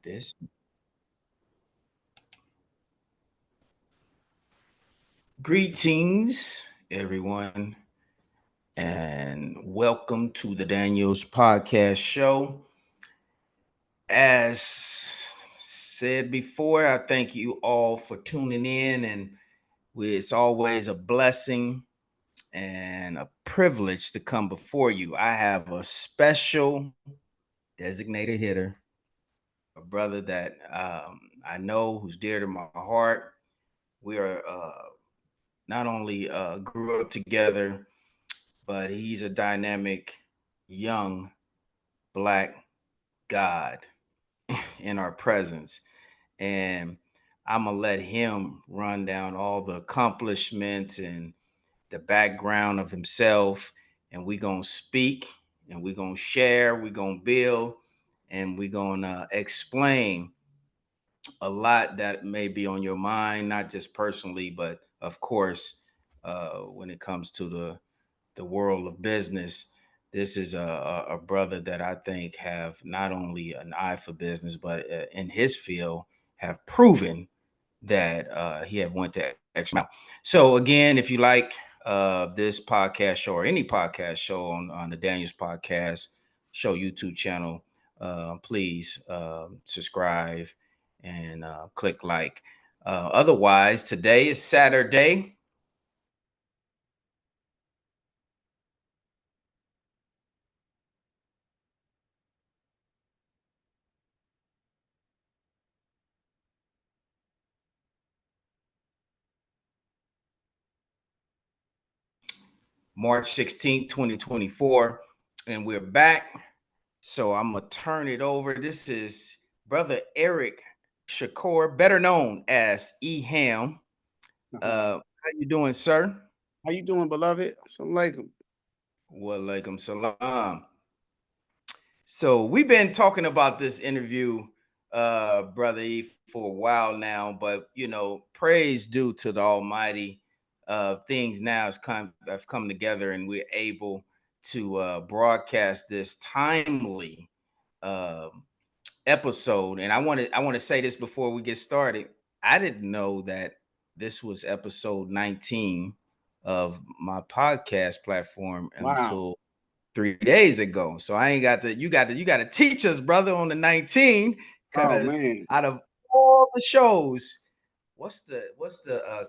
This greetings, everyone, and welcome to the Daniels Podcast Show. As said before, I thank you all for tuning in, and it's always a blessing and a privilege to come before you. I have a special designated hitter, a brother that I know who's dear to my heart. We are not only grew up together, but he's a dynamic young black god in our presence. And I'm going to let him run down all the accomplishments and the background of himself. And we're going to speak and we're going to share, we're going to build, and we're going to explain a lot that may be on your mind, not just personally, but of course, when it comes to the world of business. This is a brother that I think have not only an eye for business, but in his field have proven that he have went to extra mile. So again, if you like this podcast show or any podcast show on the Daniels Podcast Show YouTube channel, please subscribe and click like. Otherwise, today is Saturday. March 16th, 2024, and we're back. So I'm going to turn it over. This is Brother Eric Shakur, better known as E-Helm. How you doing, sir? How you doing, beloved? Assalamu alaikum. Wa alaikum salam. So we've been talking about this interview, Brother E, for a while now, but praise due to the Almighty. Things now have come together, and we're able to broadcast this timely uh, episode. And I want to say this before we get started. I didn't know that this was episode 19 of my podcast platform Wow. until 3 days ago. So I ain't got to. You got to teach us, brother, on the 19, Oh because man. out of all the shows, what's the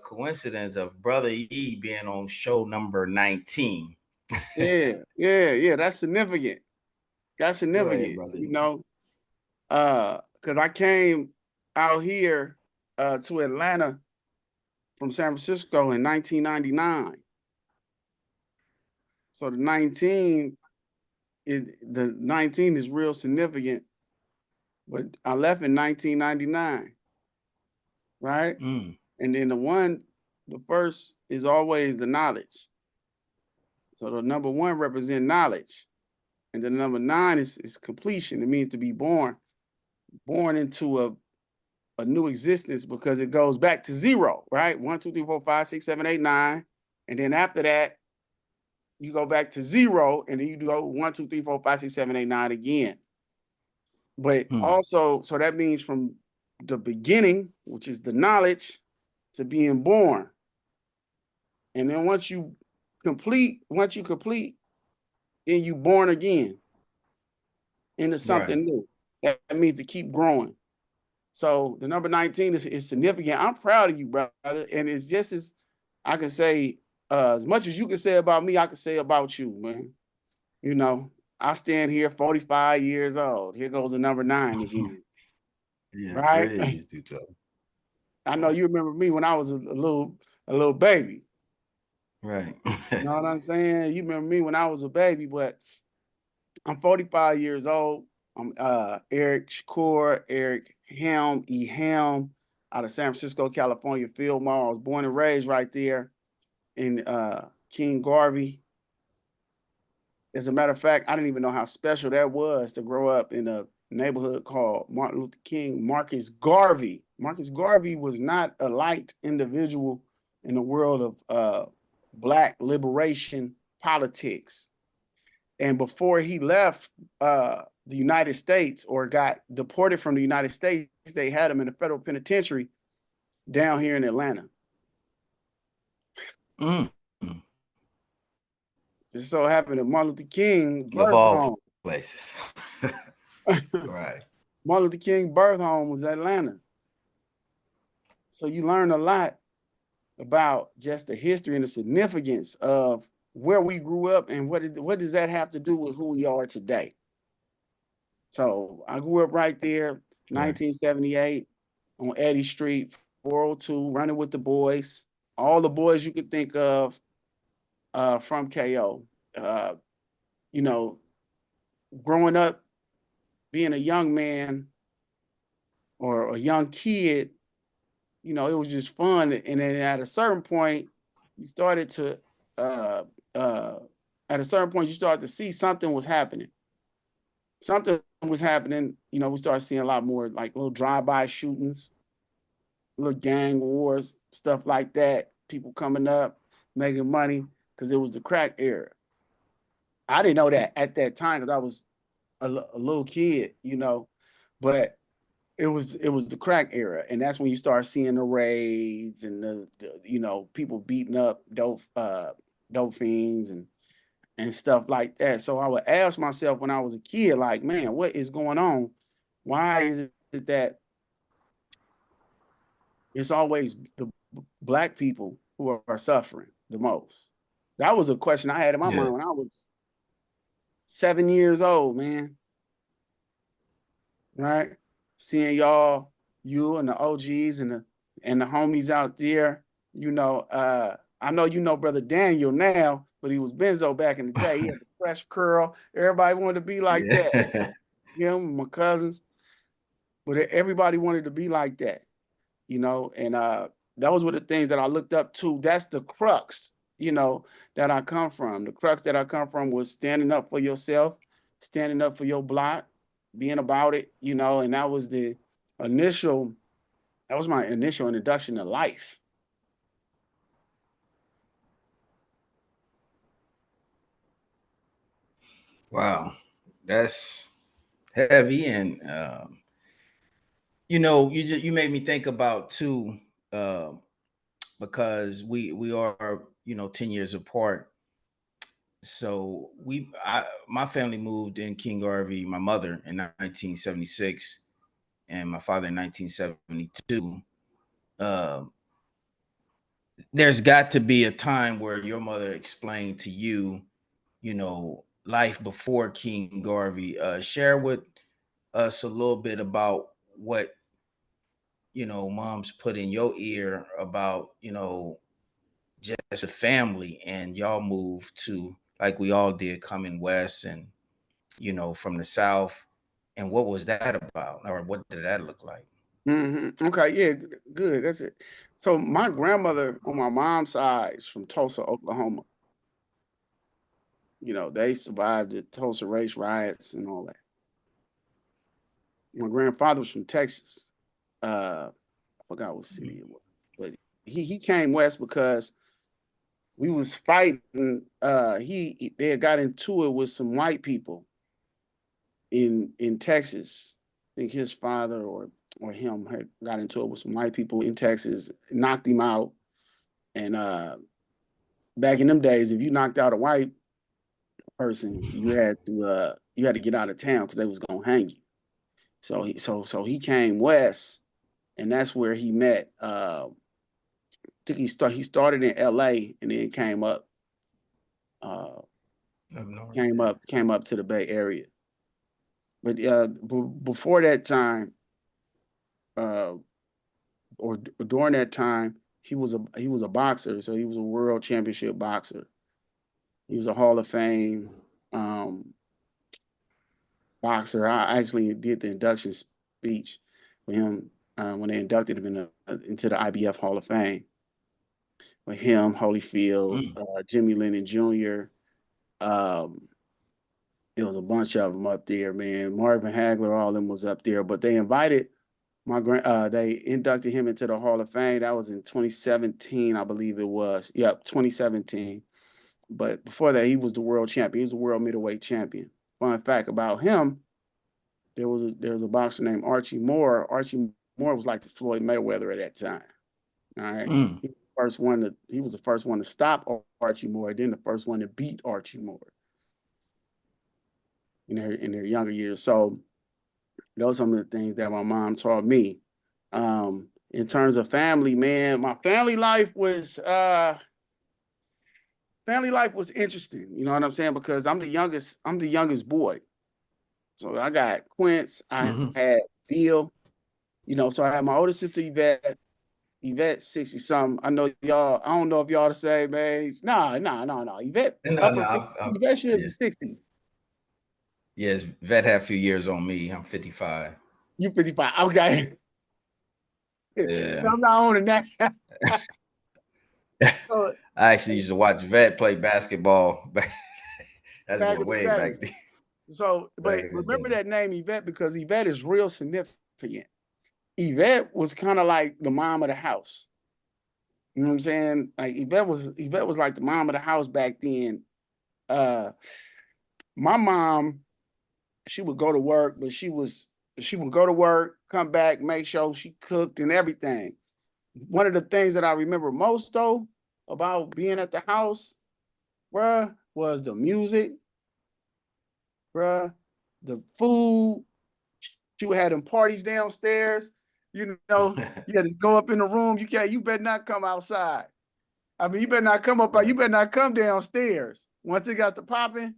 coincidence of Brother E being on show number 19? Yeah. That's significant. That's Go ahead, significant. brother. Because I came out here to Atlanta from San Francisco in 1999. So the 19 is real significant. But I left in 1999, right? Mm, And then the first is always the knowledge. So the number one represent knowledge. And the number 9 is completion. It means to be born into a new existence, because it goes back to zero, right? 1, 2, 3, 4, 5, 6, 7, 8, 9. And then after that, you go back to zero, and then you go 1, 2, 3, 4, 5, 6, 7, 8, 9 again. But mm, also, so that means from the beginning, which is the knowledge, to being born. And then once you complete, then you born again into right. something new. That means to keep growing. So the number 19 is significant. I'm proud of you, brother. And it's just as I can say, as much as you can say about me, I can say about you, man. You know, I stand here 45 years old. Here goes the number 9 again. Yeah, Right? praise to God. I know you remember me when I was a little baby. Right. You know what I'm saying? You remember me when I was a baby, but I'm 45 years old. I'm Eric Shakur, Eric Helm, E-Helm, out of San Francisco, California, Fillmore. I was born and raised right there in King Garvey. As a matter of fact, I didn't even know how special that was to grow up in a neighborhood called Martin Luther King Marcus Garvey. Marcus Garvey was not a light individual in the world of Black liberation politics. And before he left the United States or got deported from the United States, they had him in a federal penitentiary down here in Atlanta. Mm. Just so happened that Martin Luther King Of birth all home. places. Right. Martin Luther King birth home was Atlanta. So you learn a lot about just the history and the significance of where we grew up and what does that have to do with who we are today. So I grew up right there, 1978 on Eddy Street, 402, running with the boys, all the boys you could think of from KO. You know, growing up, being a young man or a young kid, you know, it was just fun. And then at a certain point, you started to, uh, uh, at a certain point, you started to see something was happening. Something was happening. You know, we started seeing a lot more like little drive-by shootings, little gang wars, stuff like that. People coming up, making money because it was the crack era. I didn't know that at that time because I was a little kid, you know, but it was the crack era, and that's when you start seeing the raids and the you know, people beating up dope fiends and stuff like that. So I would ask myself when I was a kid, like, man, what is going on? Why is it that it's always the black people who are suffering the most? That was a question I had in my Yeah. mind when I was 7 years old, man. Right? Seeing y'all, you and the OGs and the homies out there, you know, I know you know Brother Daniel now, but he was Benzo back in the day. He had the fresh curl. Everybody wanted to be like that. Yeah. Him, my cousins, but everybody wanted to be like that, you know, and that was one of the things that I looked up to. That's the crux, you know, that I come from. The crux that I come from was standing up for yourself, standing up for your block, being about it, you know, and initial, that was my initial introduction to life. Wow. That's heavy. And, you know, you made me think about too, uh, because we are, you know, 10 years apart. So my family moved in King Garvey, my mother in 1976 and my father in 1972. Uh, there's got to be a time where your mother explained to you, you know, life before King Garvey. Share with us a little bit about what, you know, mom's put in your ear about, you know, just the family and y'all moved to, like we all did, coming west and, you know, from the south. And what was that about? Or what did that look like? Okay, yeah, good. That's it. So my grandmother on my mom's side is from Tulsa, Oklahoma. You know, they survived the Tulsa race riots and all that. My grandfather was from Texas. I forgot what city it was, but he came west because we was fighting. They had got into it with some white people in Texas. I think his father or him had got into it with some white people in Texas, knocked him out. And back in them days, if you knocked out a white person, you had to get out of town because they was gonna hang you. So he came west, and that's where he met. I think he started in L.A. and then uh, Up north, yeah. came up to the Bay Area. But before that time, uh, or during that time, he was a boxer, so he was a world championship boxer. He was a Hall of Fame um, boxer. I actually did the induction speech for him when they inducted him into the IBF Hall of Fame. With him, Holyfield, Mm. Jimmy Lennon Jr. Um, it was a bunch of them up there, man. Marvin Hagler, all of them was up there, but they invited they inducted him into the Hall of Fame. That was in 2017, I believe it was. Yep, 2017. But before that, he was the world champion. He was the world middleweight champion. Fun fact about him, there was a boxer named Archie Moore. Archie Moore was like the Floyd Mayweather at that time. All right. Mm. He was the first one to stop Archie Moore, then the first one to beat Archie Moore in their younger years. So those are some of the things that my mom taught me. In terms of family, man, my family life was interesting. You know what I'm saying? Because I'm the youngest boy. So I got Quince, I Mm-hmm. had Bill, so I had my older sister Yvette. Yvette 60 something. I know y'all, I don't know if y'all the same age. Nah. Yvette No, no, upper 50, Yvette should be yes, 60. yes. Vet had a few years on me. I'm 55. You 55. Okay. Yeah. I'm not owning that. So I actually used to watch Vet play basketball. That's back going in the way day. back then. So, Back but in the remember day. that name Yvette because Yvette is real significant. Yvette was kind of like the mom of the house. You know what I'm saying? Like Yvette was like the mom of the house back then. Uh, my mom, she would go to work, but she would go to work, come back, make sure she cooked and everything. One of the things that I remember most though about being at the house, bruh, was the music, bruh, the food. She would have them parties downstairs. You had to go up in the room. You better not come outside. I mean, you better not come up, you Right. better not come downstairs. Once it got to popping,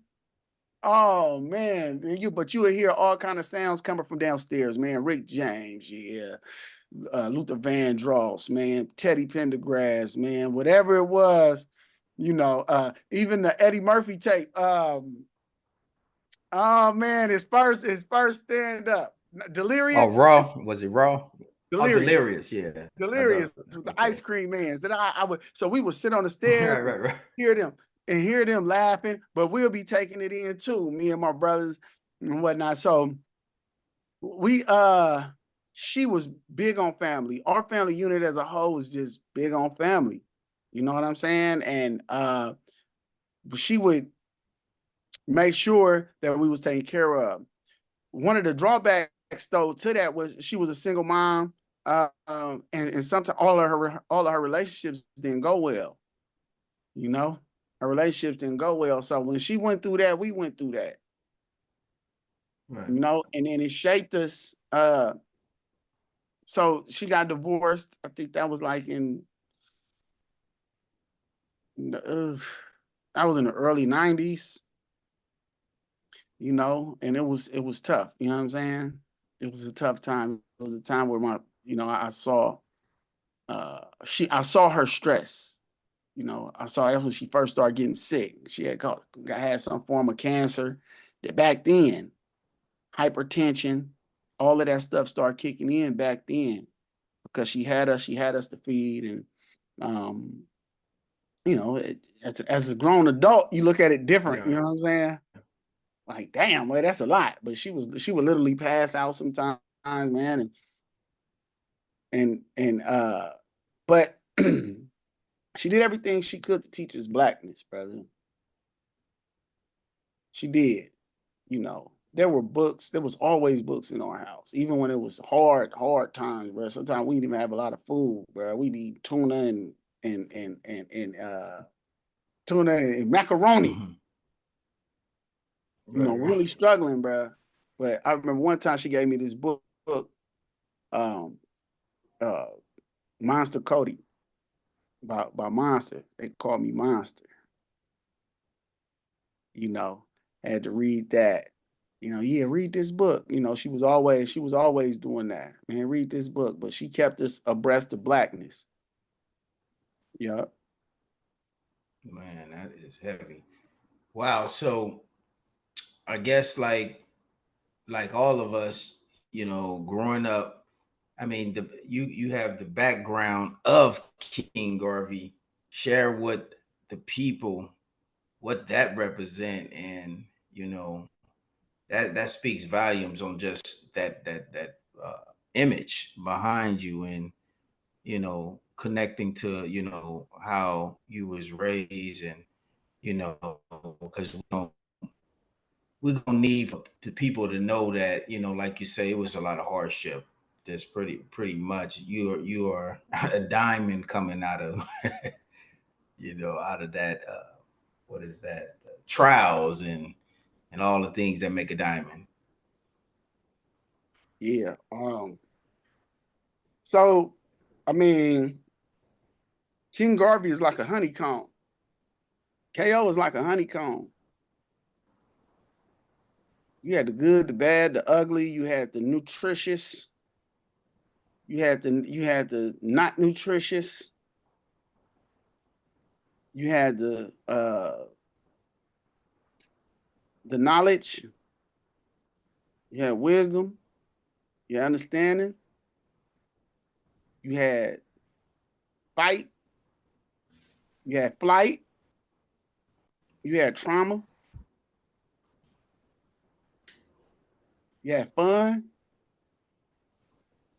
oh man, but you would hear all kind of sounds coming from downstairs, man. Rick James, yeah, Luther Vandross, man, Teddy Pendergrass, man, whatever it was, even the Eddie Murphy tape. Oh man, his first stand up, Oh, Delirious, Raw. Was it Raw? Oh, Delirious, Delirious. Yeah. I Delirious know. with the ice Okay. cream man. And I would, so we would sit on the Right, stairs and right, right. hear them laughing, but we'll be taking it in too, me and my brothers and whatnot. So we she was big on family. Our family unit as a whole was just big on family. You know what I'm saying? And she would make sure that we was taken care of. One of the drawbacks though to that was she was a single mom. And sometimes all of her relationships didn't go well. You know, her relationships didn't go well. So when she went through that, we went through that. Right. And then it shaped us. So she got divorced. I think that was like I was in the early '90s. And it was tough. You know what I'm saying? It was a tough time. It was a time where I saw I saw her stress. I saw that's when she first started getting sick. She had some form of cancer. That back then, hypertension, all of that stuff started kicking in back then because she had us to feed, and um, as a grown adult, you look at it different. You Yeah. know what I'm saying? Like, damn, well, that's a lot. But she would literally pass out sometimes, man, and but she did everything she could to teach us blackness, brother. She did. There were books. There was always books in our house, even when it was hard times, bro. Sometimes we didn't even have a lot of food, bro. We'd eat tuna and tuna and macaroni. Hmm. Right, right. Really struggling, bro. But I remember one time she gave me this book, um, uh, Monster Cody by Monster. They called me Monster. you know, had to read that. Yeah, read this book. She was always doing that. Man, read this book. But she kept us abreast of blackness. Yeah. Man, that is heavy. Wow. So I guess like all of us, growing up, I mean, you have the background of King Garvey. Share what the people what that represent, and that speaks volumes on just that image behind you, and connecting to how you was raised, and because we're gonna need for the people to know that, you know, like you say, it was a lot of hardship. That's pretty much you are a diamond coming out of you know, out of that what is that trials and all the things that make a diamond. Yeah. So I mean, King Garvey is like a honeycomb. KO is like a honeycomb. You had the good, the bad, the ugly. You had the nutritious. You had the not nutritious. You had the knowledge. You had wisdom. You had understanding. You had fight. You had flight. You had trauma. You had fun.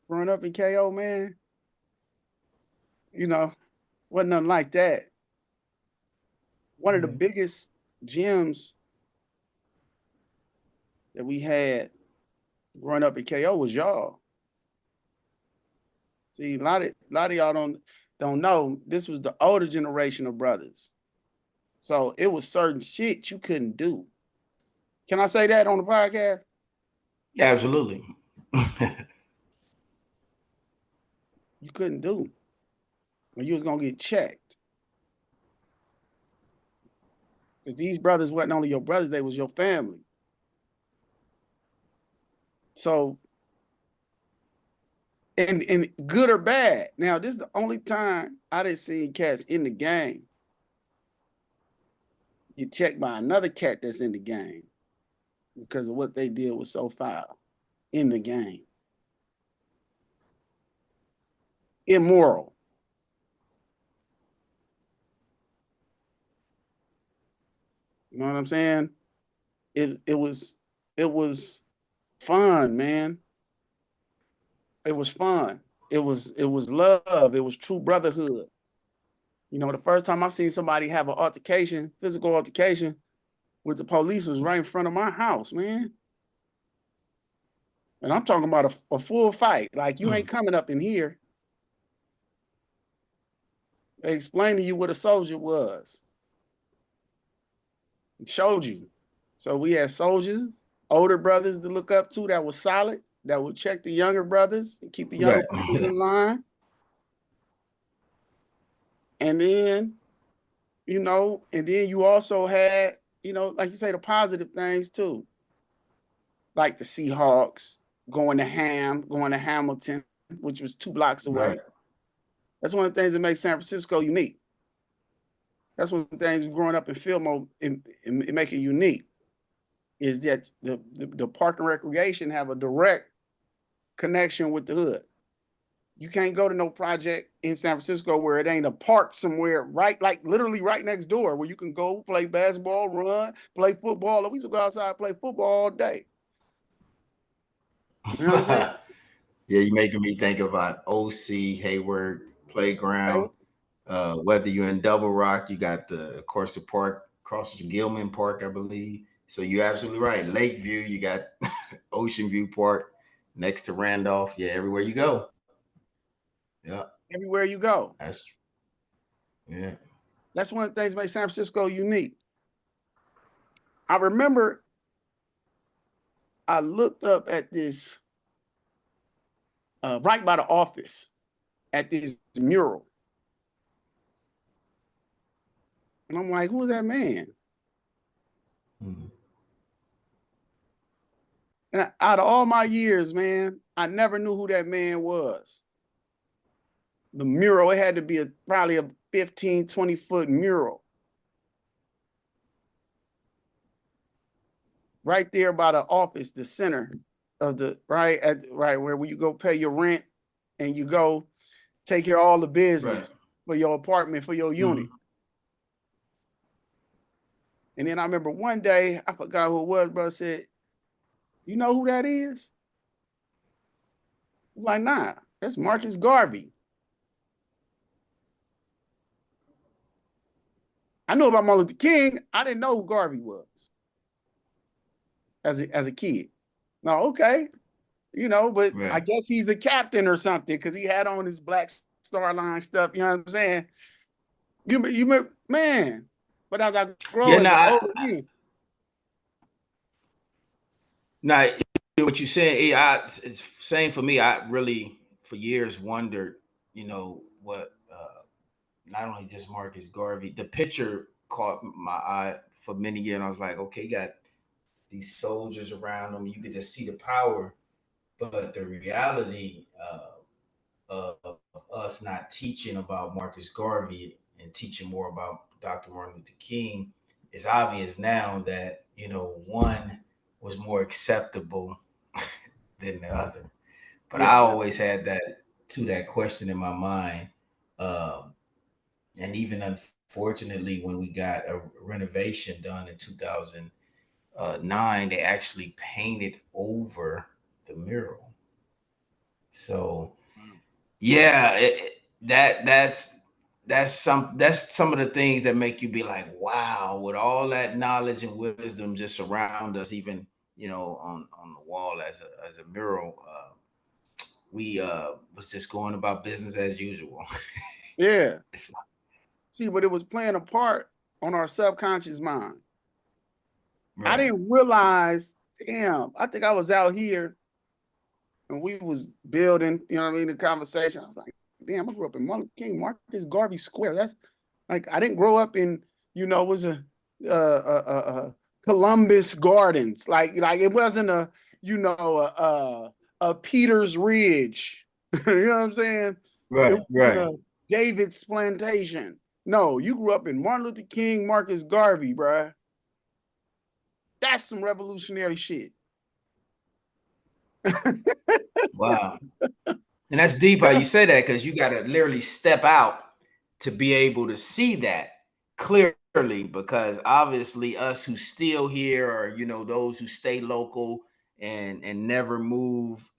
Growing up in KO, man, you know, wasn't nothing like that. One of the biggest gems that we had growing up in KO was y'all. See, a lot of y'all don't know this was the older generation of brothers. So it was certain shit you couldn't do. Can I say that on the podcast? Yeah, absolutely. You couldn't do. Or you was gonna get checked. Because these brothers wasn't only your brothers, they was your family. So and good or bad. Now, this is the only time I didn't see cats in the game get checked by another cat that's in the game because of what they did was so foul in the game. Immoral. You know what I'm saying? It was fun, man. It was fun. It was love. It was true brotherhood. You know, the first time I seen somebody have an altercation, physical altercation with the police was right in front of my house, man. And I'm talking about a full fight. Like, you ain't coming up in here. They explained to you what a soldier was. Showed you. So we had soldiers, older brothers to look up to that was solid, that would check the younger brothers and keep the younger Right. brothers in line. And then, and then you also had, like you say, the positive things too. Like the Seahawks going to Hamilton, which was 2 blocks Right. away. That's one of the things that makes San Francisco unique. That's one of the things growing up in Fillmore and make it unique is that the park and recreation have a direct connection with the hood. You can't go to no project in San Francisco where it ain't a park somewhere right, like literally right next door where you can go play basketball, run, play football. We used to go outside and play football all day. You know what I'm saying? Yeah, you're making me think about OC Hayward Hey, Playground. Whether you're in Double Rock, you got of course, the park across from Gilman Park, I believe. So you're absolutely right. Lakeview, you got Ocean View Park next to Randolph. Yeah, everywhere you go. Yeah, everywhere you go. that's yeah. That's one of the things that makes San Francisco unique. I remember I looked up at this right by the office at this mural. And I'm like, who's that man? Mhm. And out of all my years, man, I never knew who that man was. The mural, it had to be probably a 15, 20-foot mural. Right there by the office, the center of right where you go pay your rent and you go take care of all the Right. business for your apartment, for your unit. Mhm. And then I remember one day, I forgot who it was, brother said, you know who that is? I'm like, nah, that's Marcus Garvey. I knew about Martin Luther King. I didn't know who Garvey was. as a kid. No, okay, but I Right. guess he's a captain or something because he had on his Black Star Line stuff. You know what I'm saying? Man. But as I grow Yeah. as an Now, older man, now what you saying? It's same for me. I really for years wondered, what not only just Marcus Garvey, the picture caught my eye for many years. And I was like, okay, you got these soldiers around them. You could just see the power, but the reality of us not teaching about Marcus Garvey and teaching more about Dr. Martin Luther King is obvious now that one was more acceptable than the other. But I yeah, always had that question in my mind. And even unfortunately, when we got a renovation done in 2009, they actually painted over the mural. So yeah, that's some of the things that make you be like, wow, with all that knowledge and wisdom just around us, even on the wall as a mural. We was just going about business as usual. yeah. See, but it was playing a part on our subconscious mind. I Right, didn't realize, damn, I think I was out here and we was building, the conversation. I was like, damn, I grew up in Martin Luther King, Marcus Garvey Square. That's like, I didn't grow up in, it was Columbus Gardens. Like it wasn't a Peters Ridge. You know what I'm saying? It right, wasn't right. a David's Plantation. No, you grew up in Martin Luther King, Marcus Garvey, bruh. That's some revolutionary shit. Wow. And that's deep how you say that because you got to literally step out to be able to see that clearly. Because obviously, us who still here, or those who stay local and never move,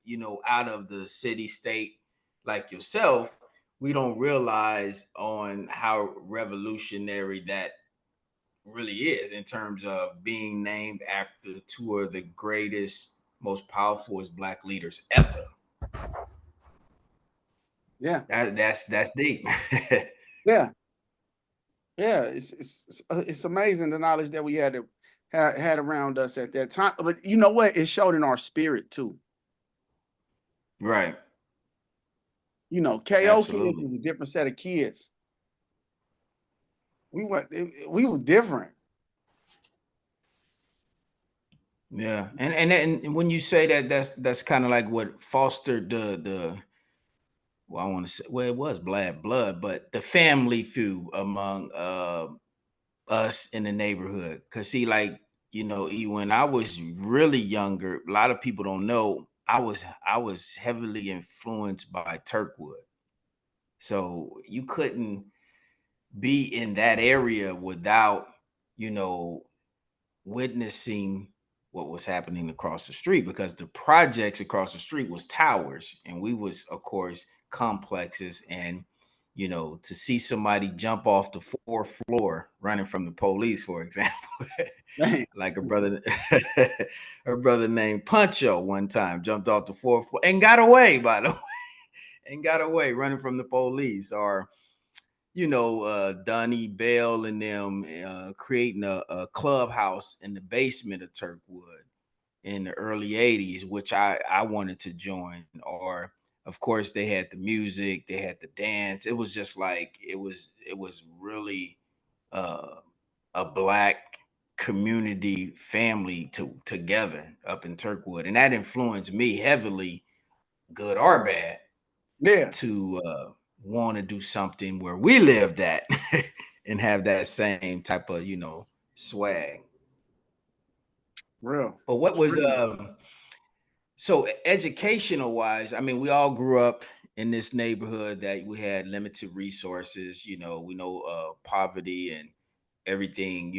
out of the city state like yourself, we don't realize on how revolutionary that really is in terms of being named after two of the greatest, most powerful black leaders ever. Yeah, That's deep. yeah, yeah. It's amazing the knowledge that we had around us at that time. But you know what? It showed in our spirit too. Right. KO kids Absolutely. was a different set of kids. We were different. Yeah. And when you say that, that's kind of like what fostered the well, I want to say, well, it was blood, but the family feud among us in the neighborhood. Cause see, like, when I was really younger, a lot of people don't know I was heavily influenced by Turkwood. So you couldn't be in that area without, you know, witnessing what was happening across the street, because the projects across the street was towers and we was of course complexes. And to see somebody jump off the fourth floor running from the police, for example, Man, like a brother a brother named Puncho one time jumped off the fourth floor and got away, by the way, and got away running from the police. Or Donnie Bell and them creating a clubhouse in the basement of Turkwood in the early 80s, which I wanted to join. Or of course they had the music, they had the dance. It was just like it was really uh, a black community family together up in Turkwood. And that influenced me heavily, good or bad, yeah, to want to do something where we lived at and have that same type of swag. real. But what It's was real. so educational wise? I mean, we all grew up in this neighborhood that we had limited resources. We know poverty and everything.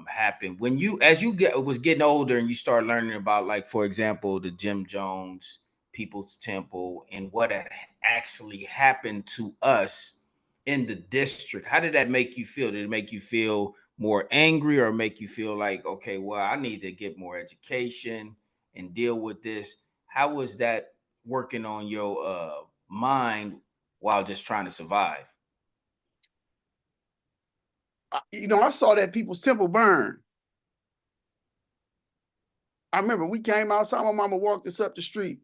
Happened when as you was getting older and you start learning about, like, for example, the Jim Jones People's Temple and what had actually happened to us in the district. How did that make you feel? Did it make you feel more angry or make you feel like, okay, well, I need to get more education and deal with this? How was that working on your mind while just trying to survive? I saw that people's temple burn. I remember we came outside, my mama walked us up the street,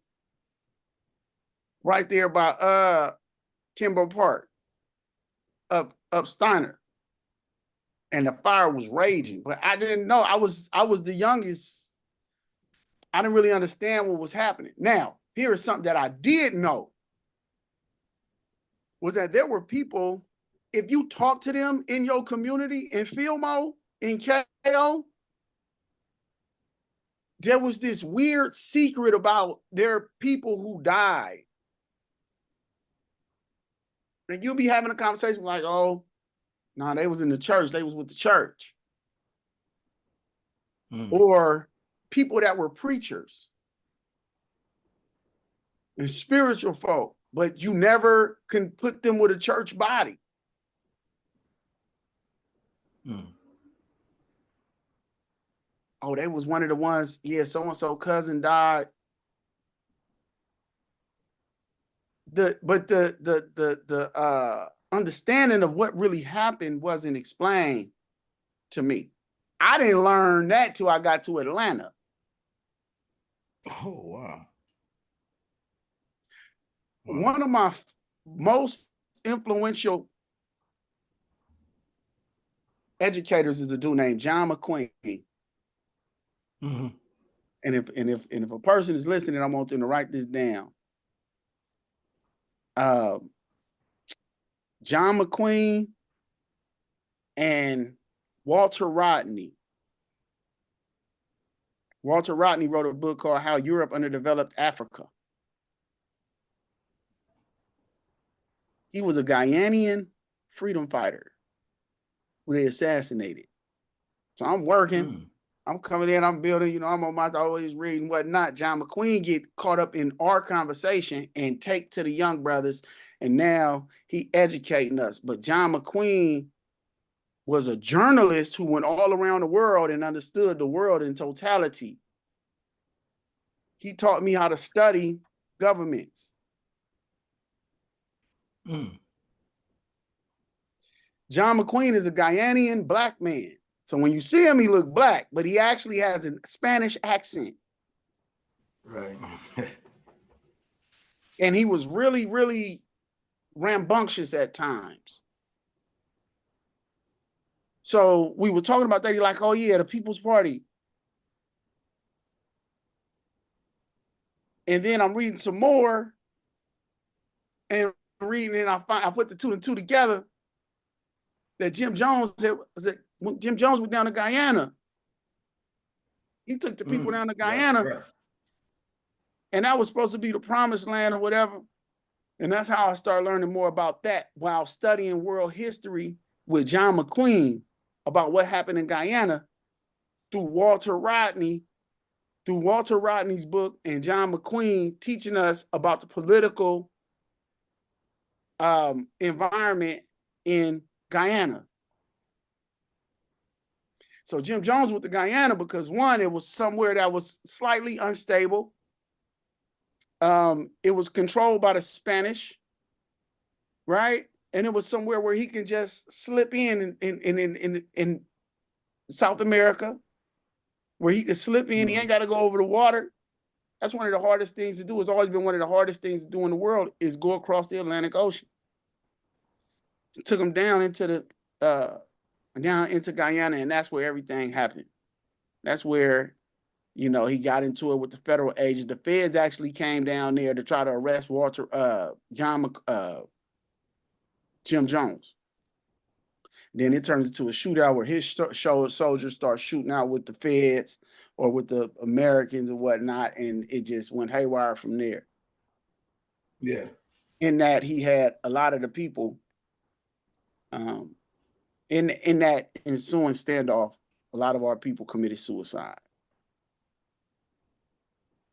right there by Kimber Park, up Steiner. And the fire was raging. But I didn't know. I was the youngest. I didn't really understand what was happening. Now, here is something that I did know, was that there were people, if you talk to them in your community, in Filmo, in KO, there was this weird secret about their people who died. And you'll be having a conversation like, oh, no, they was in the church. They was with the church. Or people that were preachers and spiritual folk, but you never can put them with a church body. Oh, they was one of the ones, yeah, so-and-so cousin died. The understanding of what really happened wasn't explained to me. I didn't learn that till I got to Atlanta. Oh, wow. One of my most influential educators is a dude named John McQueen. And if a person is listening, I want them to write this down. John McQueen and Walter Rodney. Walter Rodney wrote a book called How Europe Underdeveloped Africa. He was a Guyanian freedom fighter who they assassinated. So I'm working, I'm coming in, I'm building, I'm on my always reading whatnot. John McQueen get caught up in our conversation and take to the young brothers, and now he educating us. But John McQueen was a journalist who went all around the world and understood the world in totality. He taught me how to study governments. John McQueen is a Guyanian black man. So when you see him, he look black, but he actually has a Spanish accent. Right. And he was really, really rambunctious at times. So we were talking about that. He's like, oh yeah, the People's Party. And then I'm reading some more and reading, and I put the two and two together. That Jim Jones when Jim Jones went down to Guyana. He took the people down to Guyana. Right. And that was supposed to be the promised land or whatever. And that's how I started learning more about that while studying world history with John McQueen about what happened in Guyana through Walter Rodney's book, and John McQueen teaching us about the political environment in Guyana. So Jim Jones went to Guyana because, one, it was somewhere that was slightly unstable. It was controlled by the Spanish, right? And it was somewhere where he can just slip in South America, where he could slip in. He ain't got to go over the water. That's one of the hardest things to do. It's always been one of the hardest things to do in the world, is go across the Atlantic Ocean. It took him down into Guyana, and that's where everything happened. That's where, he got into it with the federal agents. The feds actually came down there to try to arrest Jim Jones. Then it turns into a shootout where his soldiers start shooting out with the feds or with the Americans and whatnot, and it just went haywire from there. Yeah. In that he had a lot of the people in that ensuing standoff, a lot of our people committed suicide.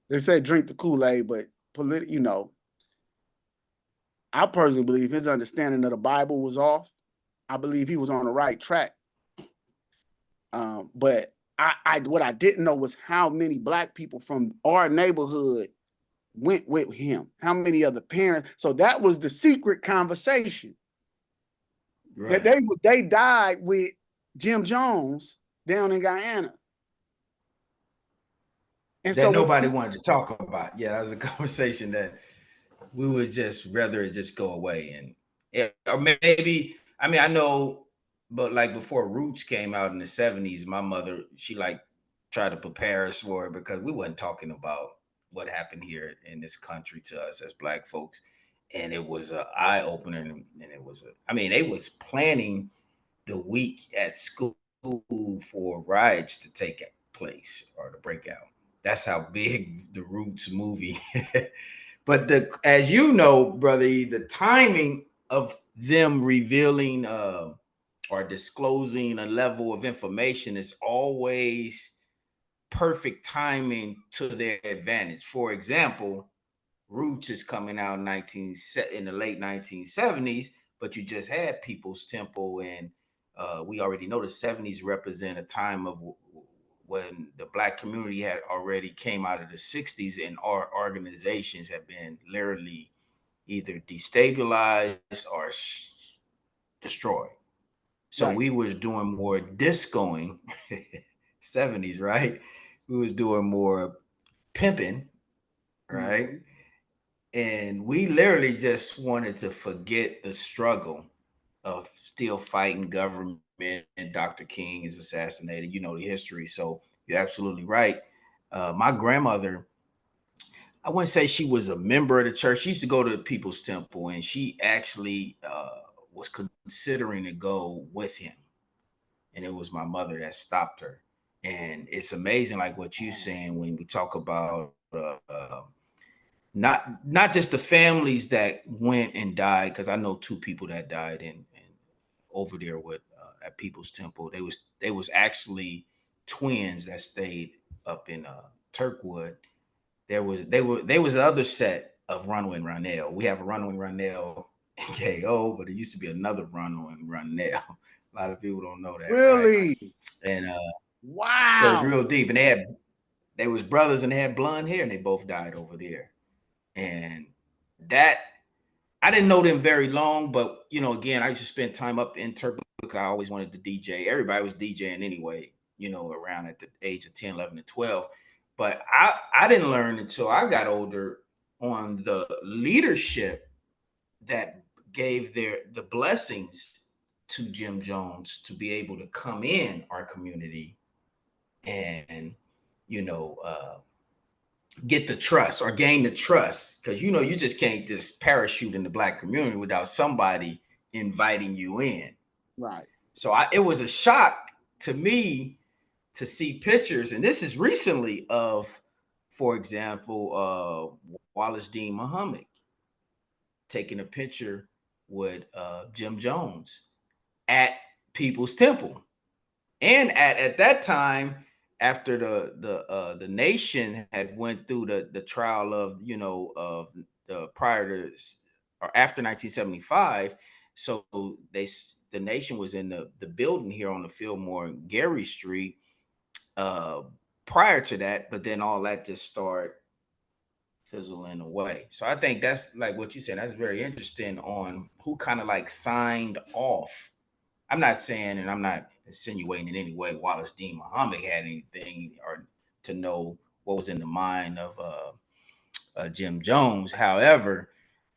They said drink the Kool-Aid, but I personally believe his understanding of the Bible was off. I believe he was on the right track. But I what I didn't know was how many black people from our neighborhood went with him. How many other parents? So that was the secret conversation that Right. they died with Jim Jones down in Guyana. And so That when nobody wanted to talk about. Yeah, that was a conversation that we would just rather it just go away. And yeah, or maybe, I mean, I know, but like before Roots came out in the 70s, my mother, she like tried to prepare us for it because we wasn't talking about what happened here in this country to us as black folks. And it was an eye opener, and it was I mean, they was planning the week at school for riots to take place or to break out. That's how big the Roots movie. But the as you know, brother, the timing of them revealing or disclosing a level of information is always perfect timing to their advantage. For example, Roots is coming out in the late 1970s, but you just had People's Temple, and we already know the 70s represent a time of when the black community had already came out of the 60s, and our organizations have been literally either destabilized or destroyed. So right. we was doing more discoing 70s, right? We was doing more pimping, right? Mhm. And we literally just wanted to forget the struggle of still fighting government. And Dr. King is assassinated. You know the history. So you're absolutely right. My grandmother, I wouldn't say she was a member of the church. She used to go to the People's Temple, and she actually was considering to go with him. And it was my mother that stopped her. And it's amazing, like what you're Oh, saying when we talk about not just the families that went and died, because I know two people that died in over there with at People's Temple. They was actually twins that stayed up in Turkwood. There was the other set of Runwin Ronell. We have a Runwin Ronell in KO, but it used to be another Runwin Ronell. A lot of people don't know that, right? really? And so it's Wow. real deep. And they was brothers, and they had blonde hair, and they both died over there. And that I didn't know them very long, but again, I used to spend time up in Turkey. I always wanted to DJ. Everybody was DJing anyway, around at the age of 10, 11, and 12. But I didn't learn until I got older on the leadership that gave the blessings to Jim Jones to be able to come in our community and you know uh, get the trust or gain the trust, because you just can't just parachute in the black community without somebody inviting you in. Right. So it was a shock to me to see pictures, and this is recently of, for example, Wallace Dean Muhammad taking a picture with Jim Jones at People's Temple. And at that time, after the nation had went through the trial of of the prior to or after 1975, so the nation was in the building here on the Fillmore and Gary Street uh prior to that, but then all that just started fizzling away. So I think that's like what you said. That's very interesting on who kind of like signed off. I'm not saying, and I'm not insinuating in any way Wallace Dean Muhammad had anything or to know what was in the mind of Jim Jones. However,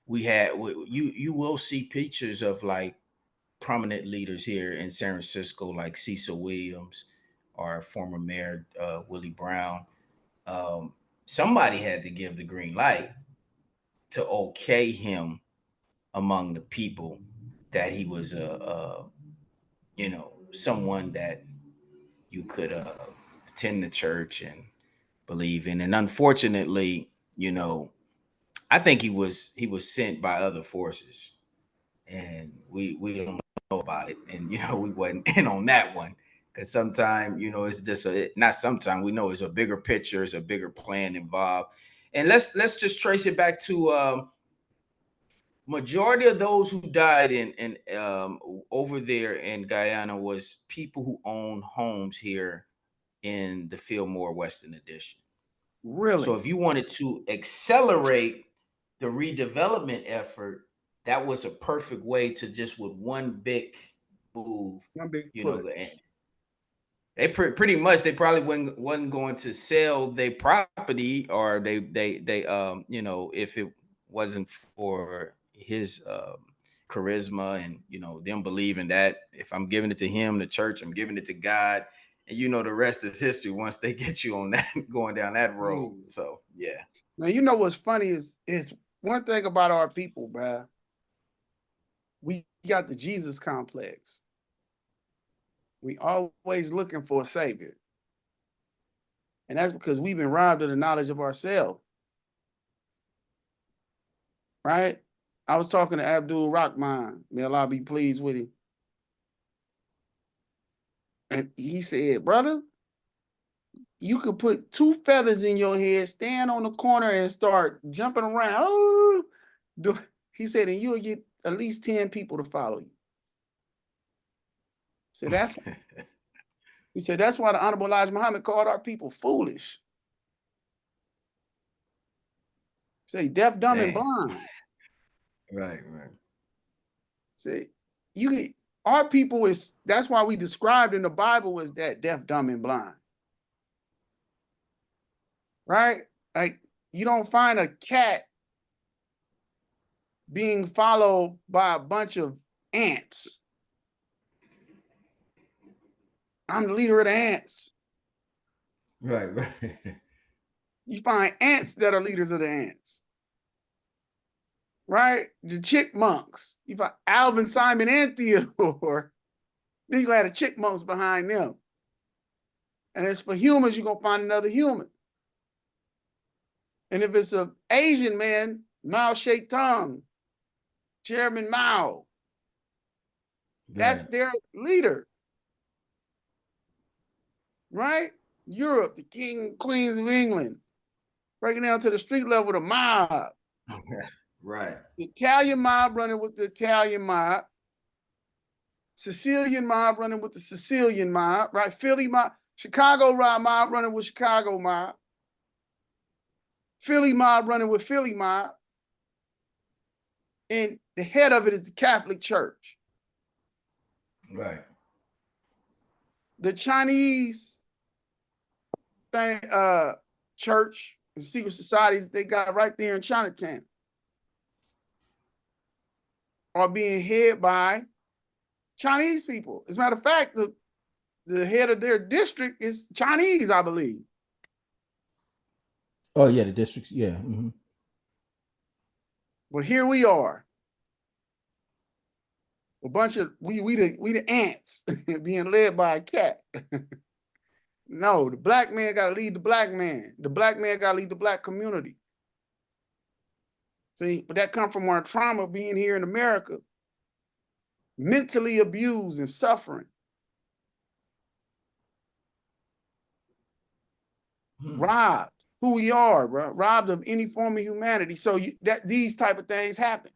you will see pictures of like prominent leaders here in San Francisco, like Cecil Williams or former Mayor Willie Brown. Um, Somebody had to give the green light to okay him among the people that he was someone that you could attend the church and believe in. And unfortunately, I think he was sent by other forces, and we don't know about it. And we wasn't in on that one, because sometimes it's just not sometimes, we know it's a bigger picture, it's a bigger plan involved. And let's just trace it back to majority of those who died in over there in Guyana was people who own homes here in the Fillmore Western Addition. So Really? if you wanted to accelerate the redevelopment effort, that was a perfect way to just with one big move, One big you know, push. and they pretty much they probably wasn't going to sell their property, or they you know, if it wasn't for his charisma and you know them believing that if I'm giving it to him, the church, I'm giving it to God, and you know the rest is history once they get you on that going down that road. Man. So yeah. Now you know what's funny is one thing about our people, bruh. We got the Jesus complex. We always looking for a savior. And that's because we've been robbed of the knowledge of ourselves. Right? I was talking to Abdul Rahman. May Allah be pleased with him. And he said, brother, you could put 2 feathers in your head, stand on the corner and start jumping around. Oh, he said, and you'll get at least 10 people to follow you. So he said, that's why the Honorable Elijah Muhammad called our people foolish. Say deaf, dumb, and Damn. blind. Right. Say our people that's why we described in the Bible as that deaf, dumb, and blind. Right? Like you don't find a cat being followed by a bunch of ants. I'm the leader of the ants. Right. You find ants that are leaders of the ants. Right? The chipmunks. You find Alvin, Simon, and Theodore. Then you have the chipmunks behind them. And as for humans, you're going to find another human. And if it's an Asian man, Mao Zedong, Chairman Mao, that's their leader. Right? Europe, the king, queens of England, breaking down to the street level, the mob. Right. The Italian mob running with the Italian mob. Sicilian mob running with the Sicilian mob, right? Philly mob, Chicago mob running with Chicago mob. Philly mob running with Philly mob. And the head of it is the Catholic Church. Right. The Chinese thing, church, the secret societies they got right there in Chinatown are being head by Chinese people. As a matter of fact, the head of their district is Chinese, I believe. Oh yeah, the districts. Yeah. Mm-hmm. But here we are, a bunch of we the ants being led by a cat. No, the black man got to lead the black man. The black man got to lead the black community. See, but that come from our trauma being here in America, mentally abused and suffering. Robbed who we are, bro. Robbed of any form of humanity. So that these type of things happen.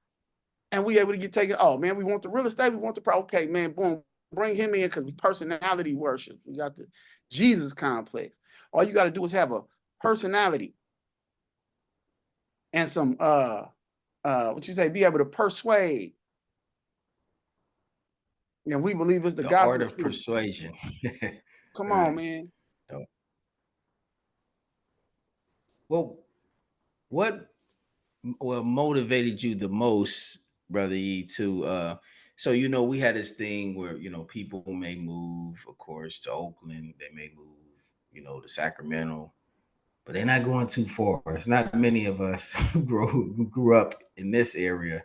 And we able to get taken, oh man, we want the real estate, we want the okay, man, boom, bring him in because we personality worship. We got the Jesus complex. All you got to do is have a personality and some what you say, be able to persuade. And we believe it's the gospel. Art of persuasion. Come on, man. Well, what motivated you the most, Brother E, to so you know we had this thing where you know people may move, of course, to Oakland, they may move, you know, to Sacramento, but they're not going too far. It's not many of us who grew up in this area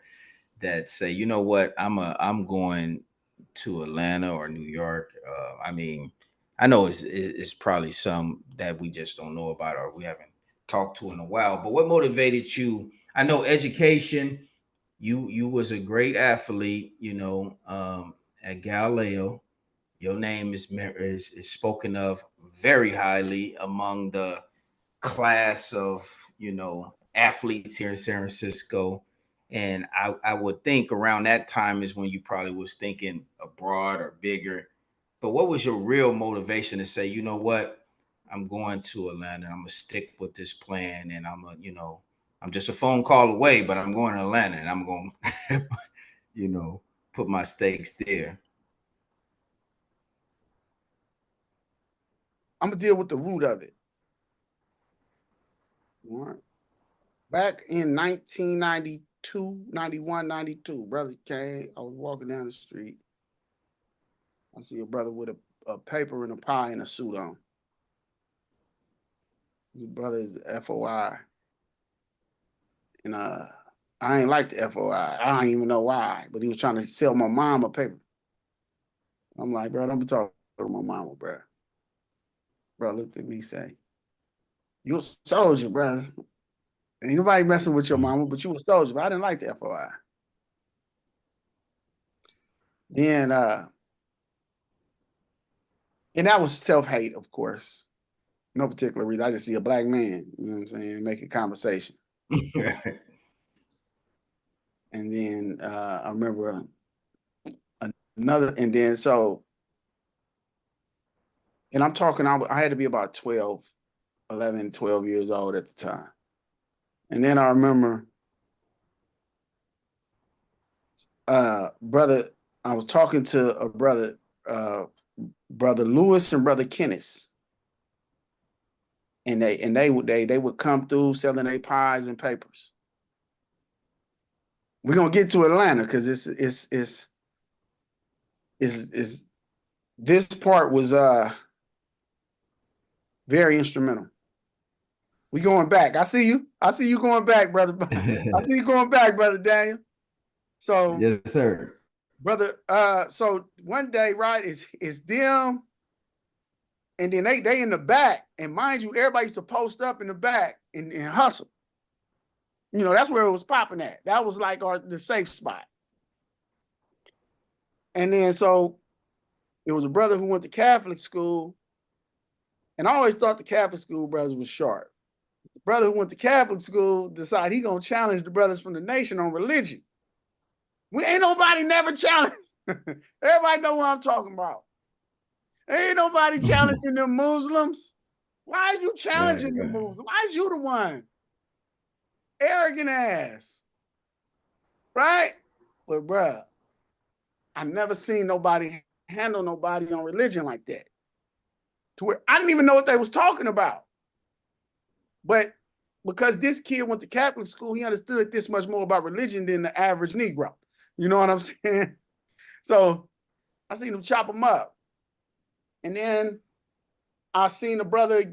that say, you know what, I'm going to Atlanta or New York. I mean, I know it's probably some that we just don't know about or we haven't talked to in a while. But what motivated you? I know education. You was a great athlete. You know, at Galileo, your name is spoken of very highly among the class of you know athletes here in San Francisco, And I would think around that time is when you probably was thinking abroad or bigger. But what was your real motivation to say, you know what, I'm going to Atlanta. I'm gonna stick with this plan, and I'm just a phone call away, but I'm going to Atlanta, and I'm gonna, put my stakes there. I'm gonna deal with the root of it. All right. Back in 1992, 91, 92, brother came. I was walking down the street. I see a brother with a paper and a pie and a suit on. His brother is FOI. And I ain't like the FOI. I don't even know why, but he was trying to sell my mom a paper. I'm like, bro, don't be talking to my mama, bro. Bro looked at me, say, you a soldier, brother. Ain't nobody messing with your mama, but you a soldier. But I didn't like the FOI. Then, and that was self-hate, of course. No particular reason. I just see a black man, you know what I'm saying, making conversation. And then I remember another, and then so, and I'm talking, I had to be about 11, 12 years old at the time. And then I remember, brother, I was talking to a brother, brother Lewis and brother Kenneth. And they would come through selling their pies and papers. We're gonna get to Atlanta because this part was very instrumental. We going back. I see you. I see you going back, brother. I see you going back, brother Daniel. So yes, sir. Brother, so one day, right, it's them, and then they in the back. And mind you, everybody used to post up in the back and hustle. You know, that's where it was popping at. That was like the safe spot. And then so it was a brother who went to Catholic school. And I always thought the Catholic school brothers was sharp. The brother who went to Catholic school decided he gonna challenge the brothers from the nation on religion. We ain't nobody never challenged. Everybody know what I'm talking about. Ain't nobody challenging them Muslims. Why are you challenging the Muslims? Why is you the one? Arrogant ass. Right? But bruh, I never seen nobody handle nobody on religion like that. To where I didn't even know what they was talking about. But because this kid went to Catholic school, he understood this much more about religion than the average Negro. You know what I'm saying? So I seen him chop them up. And then I seen the brothers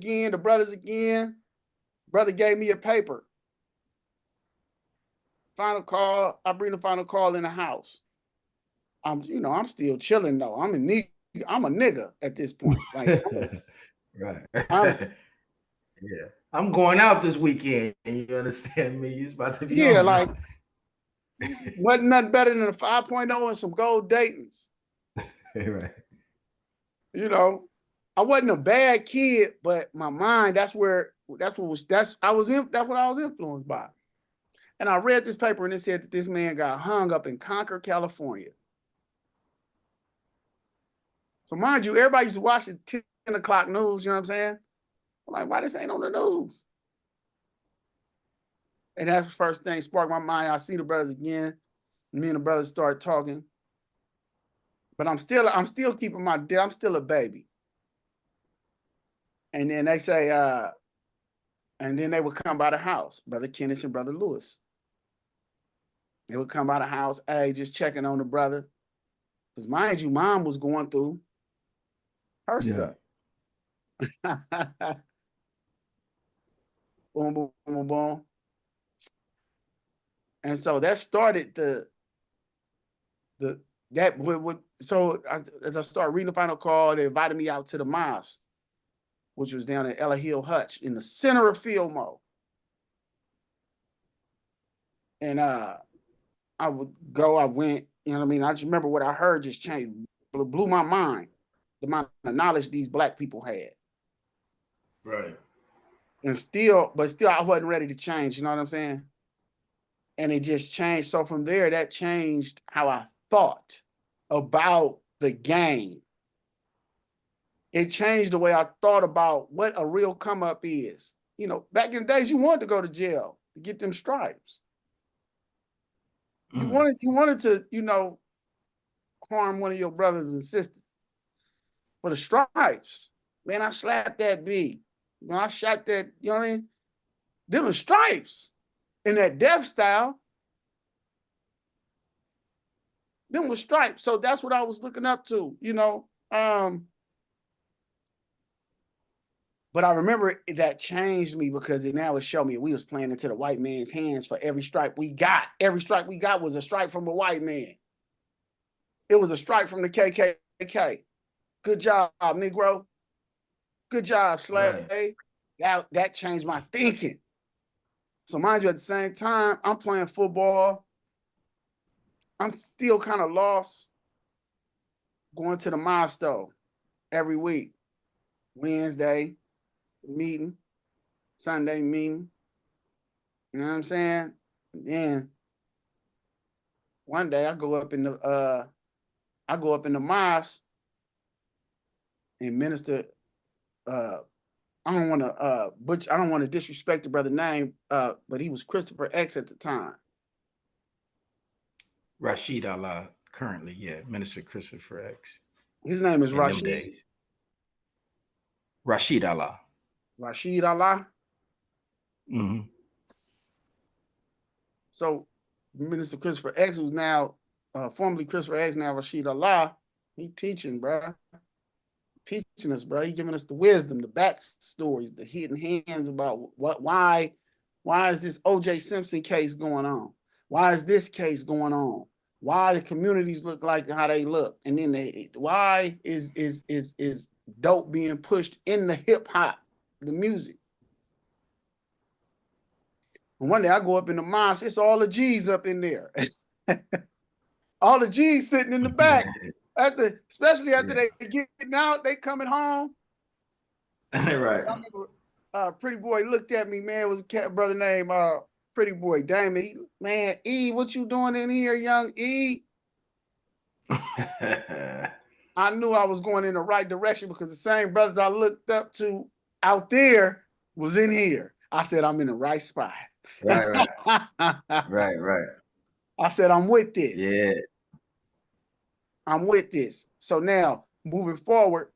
again. Brother gave me a paper. Final call. I bring the final call in the house. I'm still chilling though. I'm a nigga at this point. Like, right. Yeah. I'm going out this weekend. You understand me? It's about to be on like wasn't nothing better than a 5.0 and some gold Daytons. Right. You know, I wasn't a bad kid, but my mind, that's what I was influenced by. And I read this paper and it said that this man got hung up in Concord, California. So mind you, everybody used to watch the 10 o'clock news, you know what I'm saying? I'm like, why this ain't on the news? And that's the first thing sparked my mind. I see the brothers again. Me and the brothers start talking. But I'm still keeping I'm still a baby. And then they say, and then they would come by the house, Brother Kenneth and Brother Lewis. They would come by the house, hey, just checking on the brother. Because mind you, mom was going through her stuff. Boom, boom, boom, boom. And so that started so as I started reading the final call, they invited me out to the mosque, which was down at Ella Hill Hutch in the center of Fillmore. And I went, you know what I mean? I just remember what I heard just changed, blew my mind, the amount of knowledge these Black people had. Right. And still I wasn't ready to change, you know what I'm saying? And it just changed. So from there, that changed how I thought about the game. It changed the way I thought about what a real come up is. You know, back in the days, you wanted to go to jail to get them stripes. You wanted to, you know, harm one of your brothers and sisters for the stripes. Man, I slapped that B. You know, I shot that, you know what I mean? Them were stripes in that death style. Them were stripes. So that's what I was looking up to, you know. But I remember that changed me because it showed me we was playing into the white man's hands for every stripe we got. Every stripe we got was a stripe from a white man. It was a stripe from the KKK. Good job, Negro. Good job, slave. Right. That changed my thinking. So mind you, at the same time, I'm playing football. I'm still kind of lost going to the milestone every week. Wednesday meeting, Sunday meeting. You know what I'm saying? And then one day I go up in the mosque and minister. I don't want to disrespect the brother name, but he was Christopher X at the time. Rashid Allah, currently, yeah, Minister Christopher X. His name is Rashid. Rashid Allah. Rashid Allah. Mm-hmm. So Minister Christopher X, who's now formerly Christopher X, now Rashid Allah, he teaching, bro. Teaching us, bro. He giving us the wisdom, the backstories, the hidden hands about why is this O.J. Simpson case going on? Why is this case going on? Why the communities look like how they look? And then why is dope being pushed in the hip hop, the music? And one day I go up in the mosque, it's all the G's up in there. All the G's sitting in the back. Especially after they getting out, they coming home. Right. Pretty Boy looked at me, man. It was a brother named Pretty Boy Damon. Man, E, what you doing in here, young E? I knew I was going in the right direction because the same brothers I looked up to out there was in here. I said, I'm in the right spot. Right. Right. I said, I'm with this. Yeah. I'm with this. So now, moving forward,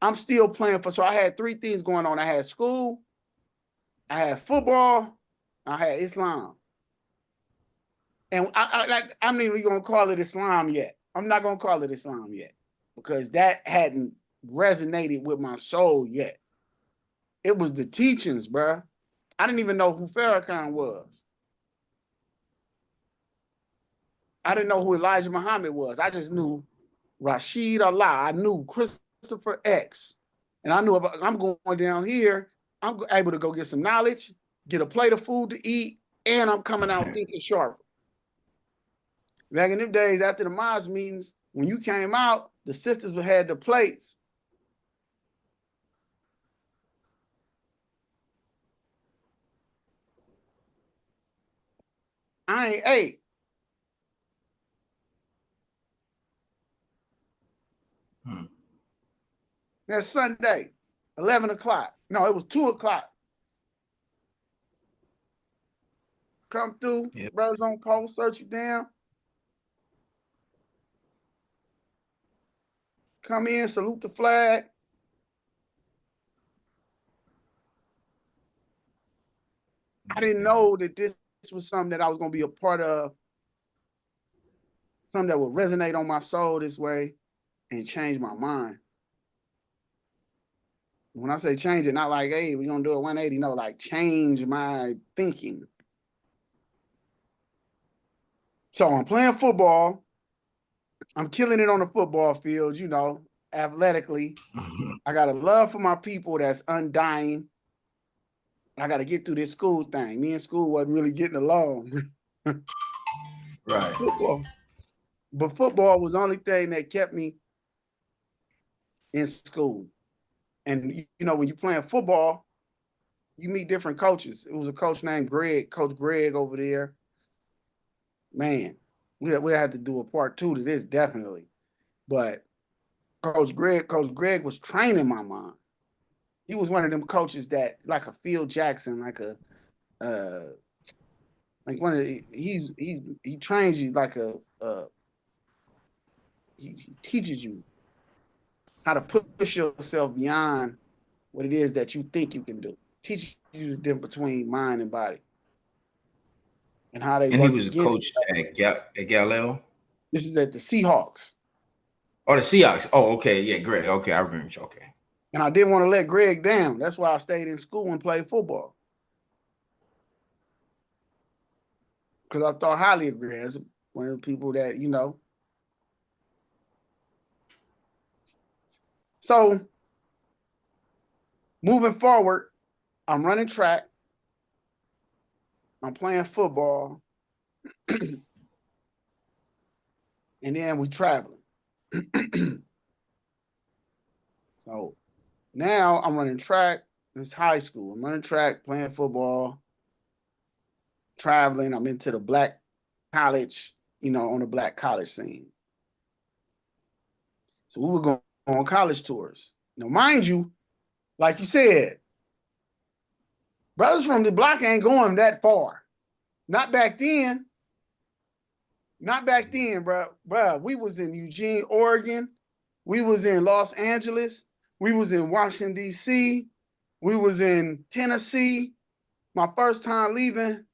I'm still playing so I had three things going on. I had school, I had football, I had Islam. And I'm not even going to call it Islam yet. I'm not going to call it Islam yet because that hadn't resonated with my soul yet. It was the teachings, bro. I didn't even know who Farrakhan was. I didn't know who Elijah Muhammad was. I just knew Rashid Allah. I knew Christopher X. And I knew I'm going down here. I'm able to go get some knowledge, get a plate of food to eat, and I'm coming out thinking sharp. Back in them days, after the mosque meetings, when you came out, the sisters had the plates. I ain't ate. That's Sunday, 11 o'clock. No, it was 2 o'clock. Come through, brothers on post, search you down. Come in, salute the flag. I didn't know that this was something that I was going to be a part of, something that would resonate on my soul this way and change my mind. When I say change it, not like, hey, we're going to do a 180. No, like change my thinking. So I'm playing football. I'm killing it on the football field, you know, athletically. I got a love for my people that's undying. I got to get through this school thing. Me and school wasn't really getting along. Right. But football was the only thing that kept me in school. And, you know, when you're playing football, you meet different coaches. It was a coach named Greg, Coach Greg over there. man, we had to do a part 2 to this, definitely. But Coach Greg was training my mind. He was one of them coaches that, like a Phil Jackson, like one of the, he trains you like he teaches you how to push yourself beyond what it is that you think you can do. Teaches you the difference between mind and body and how they And he work was a against coach each other. at Galileo. This is at the Seahawks. Oh, the Seahawks. Oh, okay. Yeah, Greg. Okay, I remember. Okay. And I didn't want to let Greg down. That's why I stayed in school and played football. Because I thought highly of Greg as one of the people that, you know. So moving forward, I'm running track. I'm playing football. And then we traveling. So now I'm running track. It's high school. I'm running track, playing football, traveling. I'm into the black college, you know, on the black college scene. So we were going on college tours. Now, mind you, like you said, brothers from the block ain't going that far. Not back then. Not back then, bro. We was in Eugene, Oregon. We was in Los Angeles. We was in Washington, D.C. We was in Tennessee. My first time leaving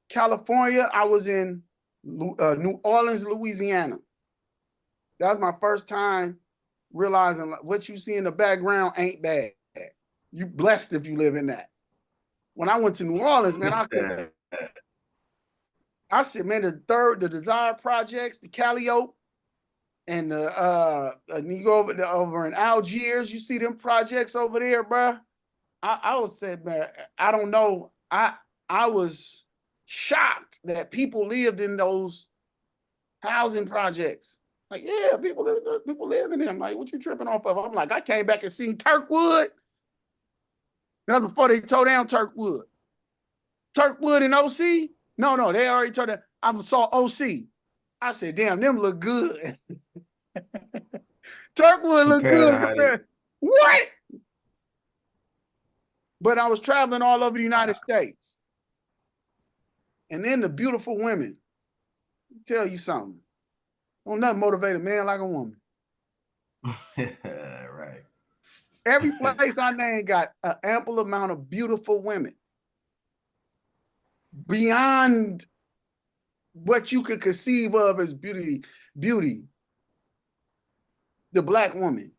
California, I was in New Orleans, Louisiana. That was my first time realizing what you see in the background ain't bad. You blessed if you live in that. When I went to New Orleans, man, I said, man, the Desire Projects, the Calliope, and you go over in Algiers, you see them projects over there, bro. I was said, man, I don't know. I was shocked that people lived in those housing projects. Like, yeah, people live in them. Like, what you tripping off of? I'm like, I came back and seen Turkwood. That was before they tore down Turkwood. Turkwood and OC? No, they already tore down. I saw OC. I said, damn, them look good. Turkwood look good compared. What? But I was traveling all over the United States. And then the beautiful women. Tell you something. Don't nothing motivate a man like a woman. Right. Every place I named got an ample amount of beautiful women. Beyond what you could conceive of as beauty. The black woman.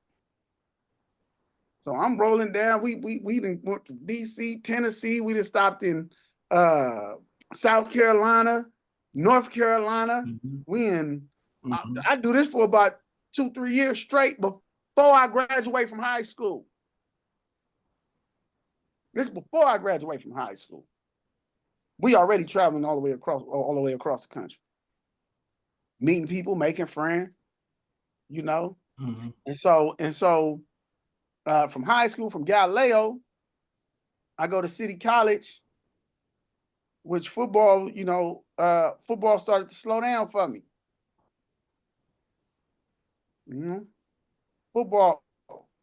So I'm rolling down. We done went to DC, Tennessee. We just stopped in South Carolina, North Carolina. We in I do this for about 2-3 years straight before I graduate from high school. This is before I graduate from high school. We already traveling all the way across the country. Meeting people, making friends, you know. And so from high school, from Galileo, I go to City College, which football, you know, football started to slow down for me. Football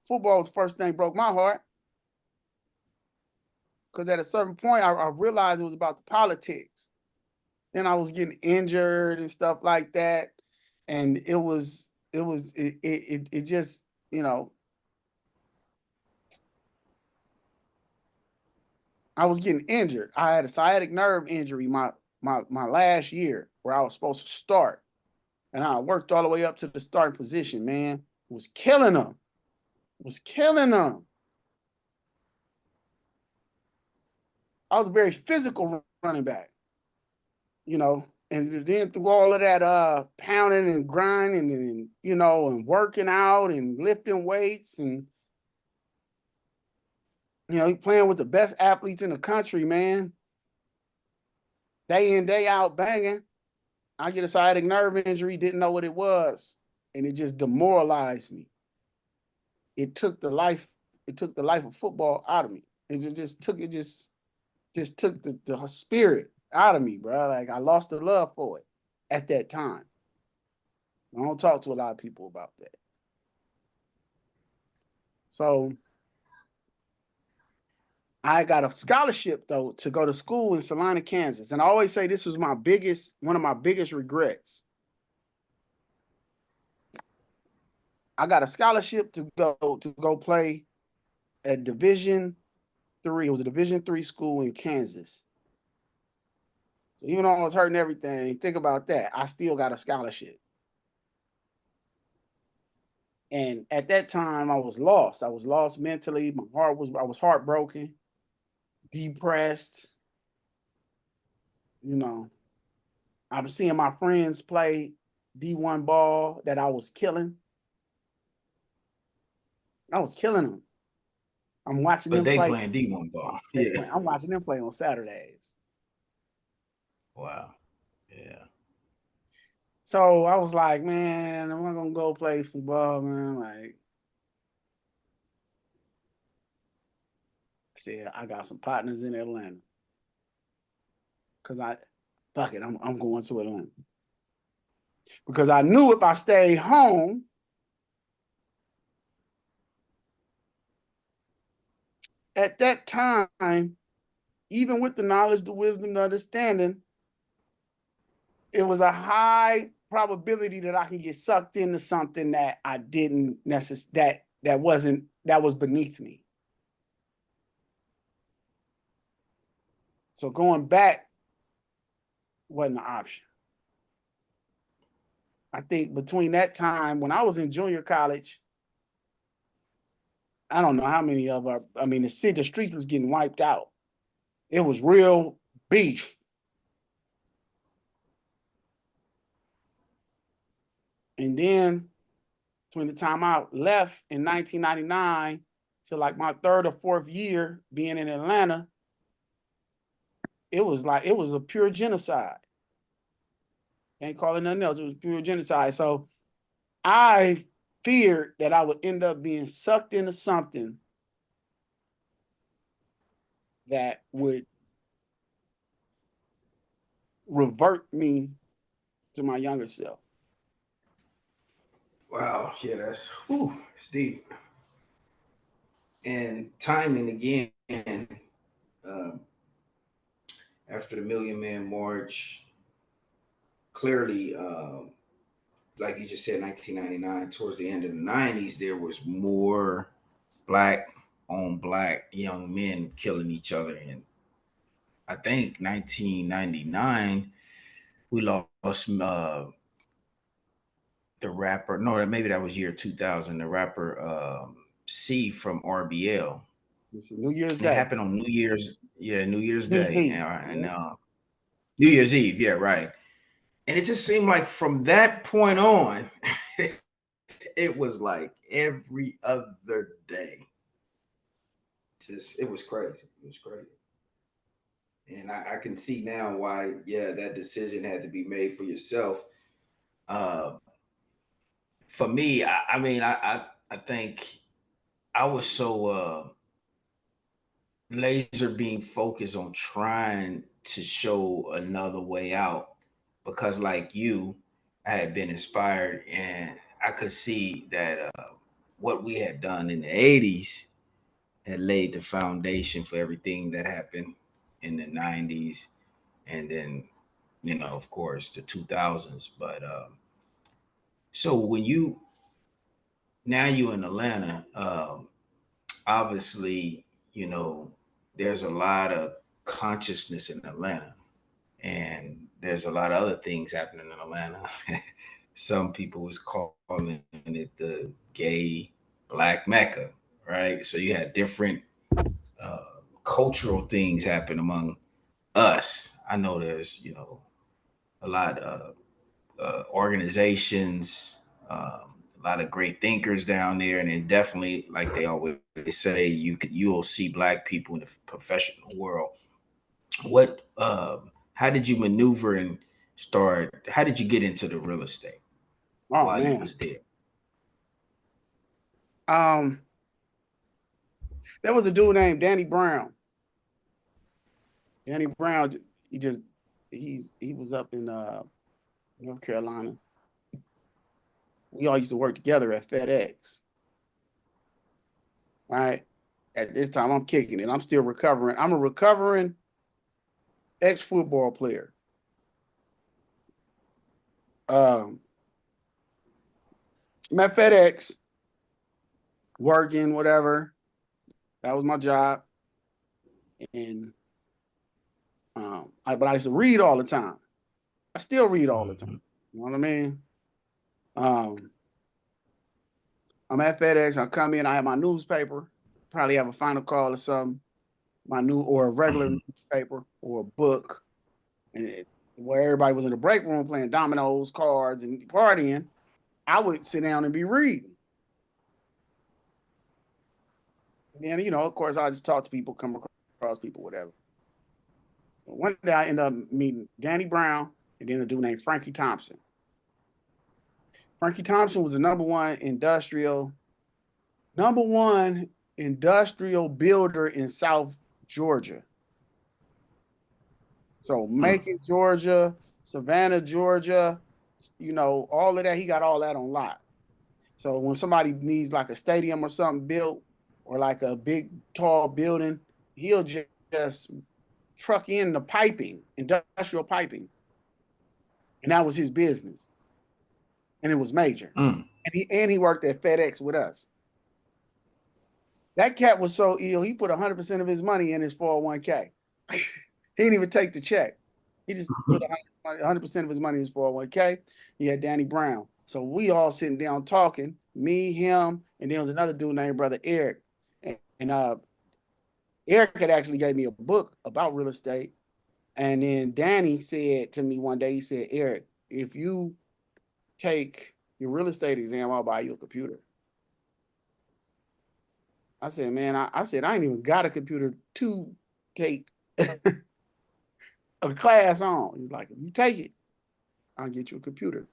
was the first thing broke my heart. Because at a certain point, I realized it was about the politics. Then I was getting injured and stuff like that. And it just, you know, I was getting injured. I had a sciatic nerve injury my last year where I was supposed to start. And I worked all the way up to the starting position, man. It was killing them. I was a very physical running back, you know, and then through all of that pounding and grinding and, you know, and working out and lifting weights and, you know, playing with the best athletes in the country, man. Day in, day out, banging. I get a sciatic nerve injury, didn't know what it was, and it just demoralized me. It took the life of football out of me. It just took the spirit out of me, bro. Like I lost the love for it. at that time. I don't talk to a lot of people about that. So I got a scholarship though to go to school in Salina, Kansas. And I always say this was one of my biggest regrets. I got a scholarship to go play at Division III. It was a Division III school in Kansas. So even though I was hurting everything, think about that. I still got a scholarship. And at that time, I was lost. I was lost mentally. I was heartbroken, depressed. You know, I was seeing my friends play D1 ball that I was killing. I was killing them. I'm watching But them they play. playing D1 ball. Yeah. I'm watching them play on Saturdays. Wow. Yeah. So I was like, man, am I gonna go play football, man? Like, I said, I got some partners in Atlanta. Cause fuck it, I'm going to Atlanta. Because I knew if I stayed home, at that time, even with the knowledge, the wisdom, the understanding, it was a high probability that I can get sucked into something that I didn't necessarily that was beneath me. So going back wasn't an option. I think between that time when I was in junior college, I don't know how many of our, I mean, the street was getting wiped out. It was real beef. And then between the time I left in 1999 to like my third or fourth year being in Atlanta, it was a pure genocide. Can't call it nothing else. It was pure genocide. So I feared that I would end up being sucked into something that would revert me to my younger self. Wow. Yeah, it's deep. And timing again, um, after the Million Man March, clearly, like you just said, 1999, towards the end of the 90s, there was more black on black young men killing each other. And I think 1999, we lost the rapper. No, maybe that was year 2000. The rapper C from RBL. It's New Year's And it Day. happened on New Year's, New Year's New Day, Year's and New Year's Eve. Yeah, right. And it just seemed like from that point on, it was like every other day. Just it was crazy. It was crazy. And I can see now why, yeah, that decision had to be made for yourself. Uh, for me, I mean, I think I was so laser beam focused on trying to show another way out because, like you, I had been inspired and I could see that what we had done in the 80s had laid the foundation for everything that happened in the 90s and then, of course, the 2000s. But so when now you in Atlanta, obviously, there's a lot of consciousness in Atlanta, and there's a lot of other things happening in Atlanta. Some people was calling it the gay black Mecca, right? So you had different uh, cultural things happen among us. I know there's, a lot of organizations, a lot of great thinkers down there, and then definitely, like they always say, you'll see black people in the professional world. What? How did you maneuver and start? How did you get into the real estate Oh while you man. was there? There was a dude named Danny Brown. Danny Brown, he was up in North Carolina. We all used to work together at FedEx. Right? At this time, I'm kicking it. I'm still recovering. I'm a recovering ex-football player. I'm at FedEx, working, whatever. That was my job. And but I used to read all the time. I still read all the time. You know what I mean? I'm at FedEx. I come in. I have my newspaper. Probably have a final call or something. Or a regular newspaper or a book, and where everybody was in the break room playing dominoes, cards, and partying. I would sit down and be reading. And then, of course, I just talk to people, come across people, whatever. So one day I ended up meeting Danny Brown and then a dude named Frankie Thompson. Frankie Thompson was the number one industrial builder in South Georgia. So Macon, Georgia, Savannah, Georgia, all of that, he got all that on lock. So when somebody needs like a stadium or something built or like a big, tall building, he'll just truck in the piping, industrial piping. And that was his business. And it was major. And he worked at FedEx with us. That cat was so ill, he put 100% of his money in his 401k. He didn't even take the check. He just put 100% of his money in his 401k. He had Danny Brown. So we all sitting down talking, me, him, and there was another dude named Brother Eric. And Eric had actually gave me a book about real estate. And then Danny said to me one day, he said, Eric, if you take your real estate exam, I'll buy you a computer. I said, man, I said, I ain't even got a computer to take a class on. He's like, if you take it, I'll get you a computer.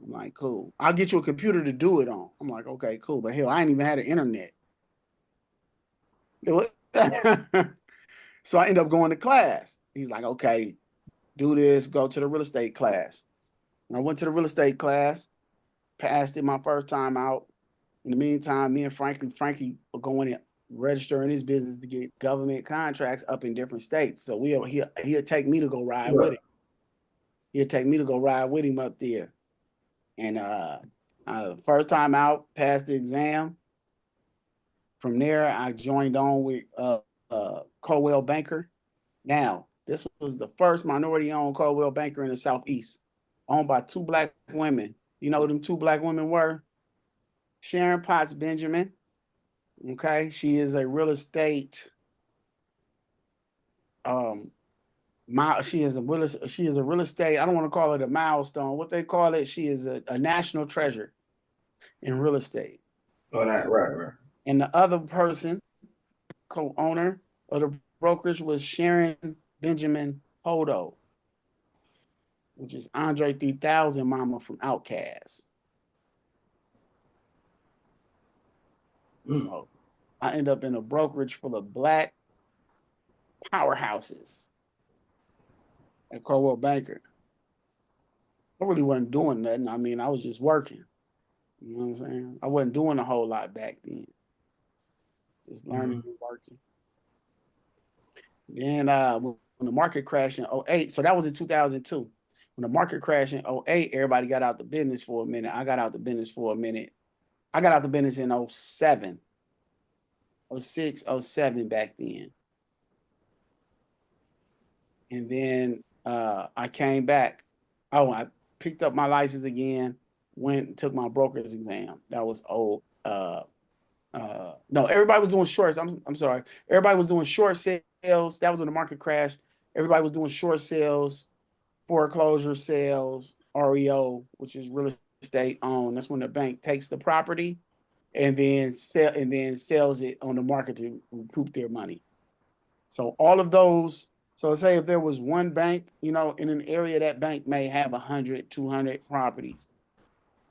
I'm like, cool. I'll get you a computer to do it on. I'm like, okay, cool. But hell, I ain't even had an internet. So I end up going to class. He's like, okay, do this, go to the real estate class. And I went to the real estate class, passed it my first time out. In the meantime, me and Frankie were going and registering his business to get government contracts up in different states. So he'll take me to go ride with him. He'll take me to go ride with him up there. And first time out, passed the exam. From there, I joined on with Coldwell Banker. Now, this was the first minority-owned Coldwell Banker in the Southeast, owned by two Black women. You know who them two Black women were? Sharon Potts Benjamin. Okay, she is a real estate. She is a real estate. I don't want to call it a milestone. What they call it? She is a national treasure in real estate. Oh, right. And the other person, co-owner of the brokerage, was Sharon Benjamin Hodo, which is Andre 3000 mama from Outkast. So I end up in a brokerage full of Black powerhouses at Coldwell Banker. I really wasn't doing nothing. I mean, I was just working. You know what I'm saying? I wasn't doing a whole lot back then. Just learning and working. Then when the market crashed in 2008, so that was in 2002. When the market crashed in 2008, everybody got out the business for a minute. I got out the business for a minute. I got out the business in 2007, 2006, 2007 back then. And then I came back. I picked up my license again, went and took my broker's exam. That was old. No, everybody was doing shorts. I'm sorry. Everybody was doing short sales. That was when the market crashed. Everybody was doing short sales, foreclosure sales, REO, which is real estate owned. That's when the bank takes the property and then sells it on the market to recoup their money. So all of those. So let's say if there was one bank, in an area, that bank may have 100, 200 properties.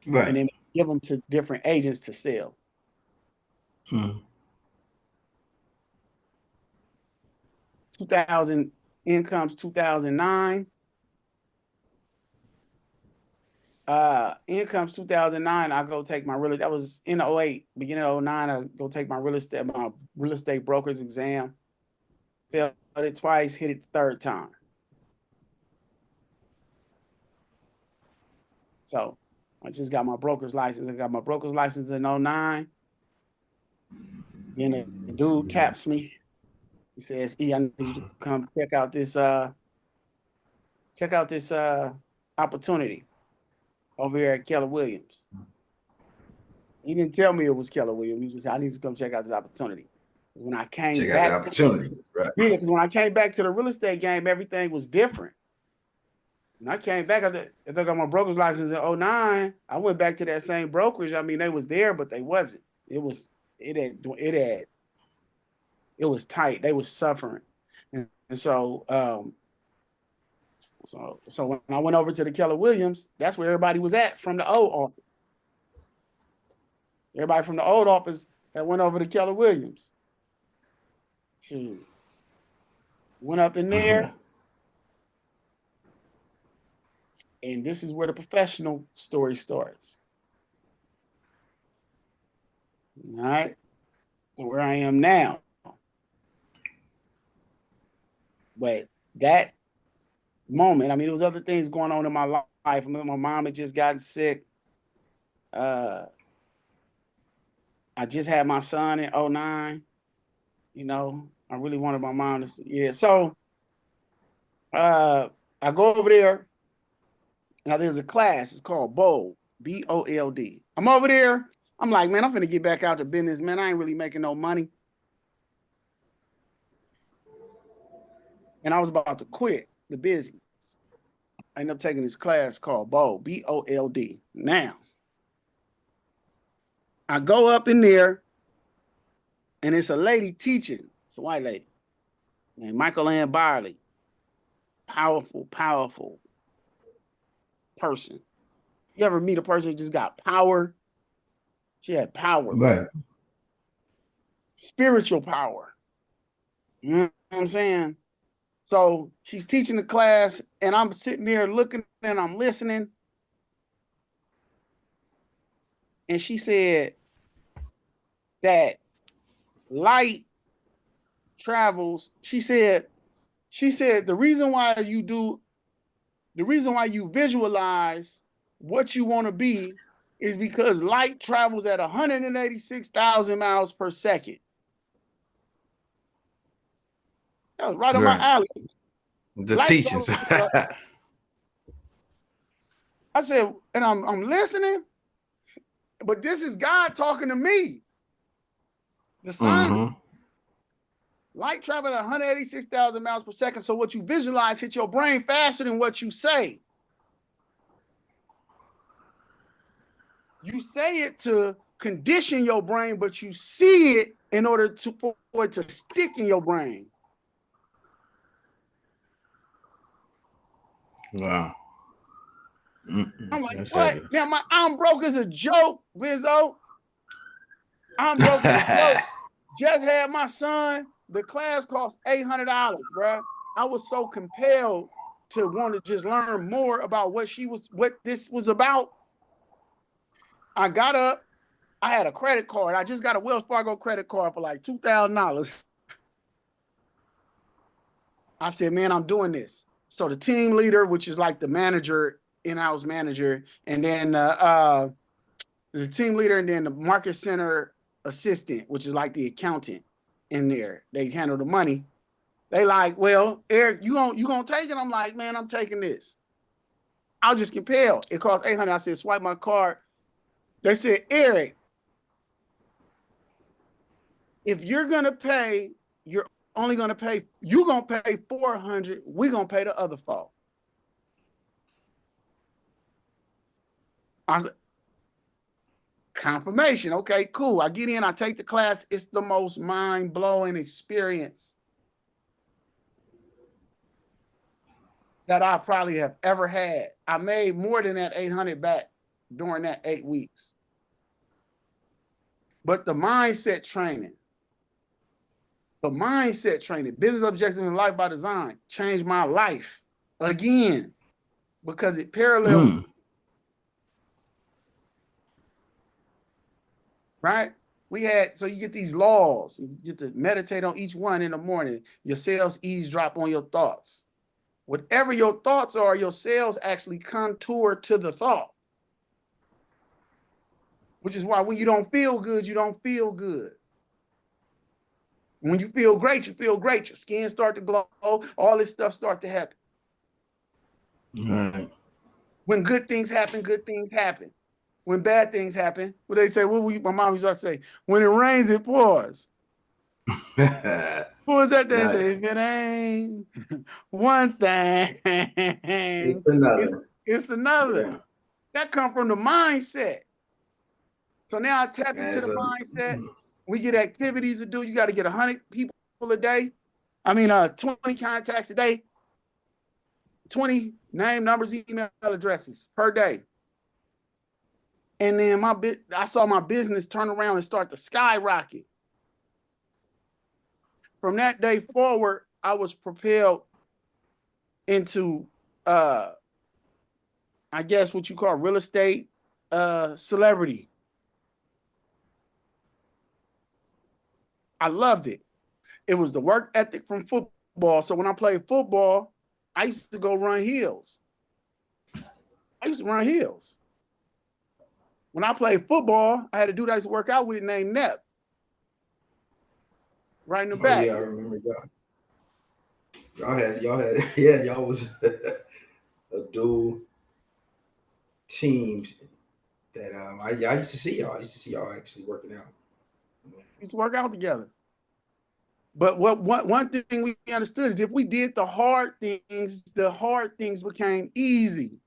Right. And then give them to different agents to sell. 2009, In comes 2009. I go take my real. That was in 08, beginning of 09. I go take my real estate broker's exam. Failed it twice, hit it the third time. So I just got my broker's license. I got my broker's license in 09. Then the dude taps me. He says, "E, I need you to come check out this opportunity over here at Keller Williams." He didn't tell me it was Keller Williams. He just said, "I need you to come check out this opportunity." When I came Check back, out the opportunity, right? Yeah, because when I came back to the real estate game, everything was different. When I came back, I got my broker's license in 09. I went back to that same brokerage. I mean, they was there, but they wasn't. It was tight. They was suffering. And so when I went over to the Keller Williams, that's where everybody was at from the old office. Everybody from the old office that went over to Keller Williams. Shoot. Went up in there. And this is where the professional story starts. All right. Where I am now. But that moment, I mean, there was other things going on in my life. I mean, my mom had just gotten sick. I just had my son in 09. You know, I really wanted my mom to see. Yeah. So I go over there. Now there's a class. It's called BOLD, BOLD. I'm over there. I'm like, man, I'm finna get back out to business, man. I ain't really making no money. And I was about to quit the business. I ended up taking this class called BOLD, BOLD. Now, I go up in there, and it's a lady teaching. It's a white lady named Michael Ann Barley. Powerful, powerful person. You ever meet a person who just got power? She had power. Right. Spiritual power. You know what I'm saying? So she's teaching the class, and I'm sitting there looking and I'm listening. And she said that light travels. She said the reason why you visualize what you want to be is because light travels at 186,000 miles per second. That was right on my alley. The Light teachings. I said, and I'm listening, but this is God talking to me. The sun. Light travel at 186,000 miles per second. So what you visualize hits your brain faster than what you say. You say it to condition your brain, but you see it in order for it to stick in your brain. Wow. I'm like, what? Now I'm broke as a joke, Rizzo. I'm broke as a joke. Just had my son. The class cost $800, bro. I was so compelled to want to just learn more about what this was about. I got up. I had a credit card. I just got a Wells Fargo credit card for like $2,000. I said, man, I'm doing this. So the team leader, which is like the manager, in-house manager, and then the team leader, and then the market center assistant, which is like the accountant in there. They handle the money. They like, well, Eric, you gonna take it? I'm like, man, I'm taking this. I'll just compel. It costs $800. I said, swipe my card. They said, Eric, if you're gonna pay, you're gonna pay $400. We're gonna pay the other $400. I said, confirmation. Okay, cool. I get in, I take the class. It's the most mind-blowing experience that I probably have ever had. I made more than that $800 back during that 8 weeks. But the mindset training, business objectives in life by design, changed my life again because it paralleled right? So you get these laws, you get to meditate on each one in the morning. Your cells eavesdrop on your thoughts. Whatever your thoughts are, your cells actually contour to the thought. Which is why when you don't feel good, you don't feel good. When you feel great, you feel great. Your skin start to glow. All this stuff start to happen. Right. When good things happen, good things happen. When bad things happen, what they say, my mom used to say, when it rains, it pours. What was that thing? Right. If it ain't one thing, It's another. it's another. Yeah. That come from the mindset. So now I tap into the mindset. We get activities to do. You got to get 100 people a day. 20 contacts a day. 20 name, numbers, email addresses per day. And then I saw my business turn around and start to skyrocket. From that day forward, I was propelled into I guess what you call real estate celebrity. I loved it. It was the work ethic from football. So when I played football, I used to go run hills. When I played football, I had a dude I used to work out with named Nep. Right in the back. Yeah, I remember y'all. Y'all had, yeah, y'all was a dual team that I used to see y'all. I used to see y'all actually working out. We used to work out together. But one thing we understood is if we did the hard things became easy.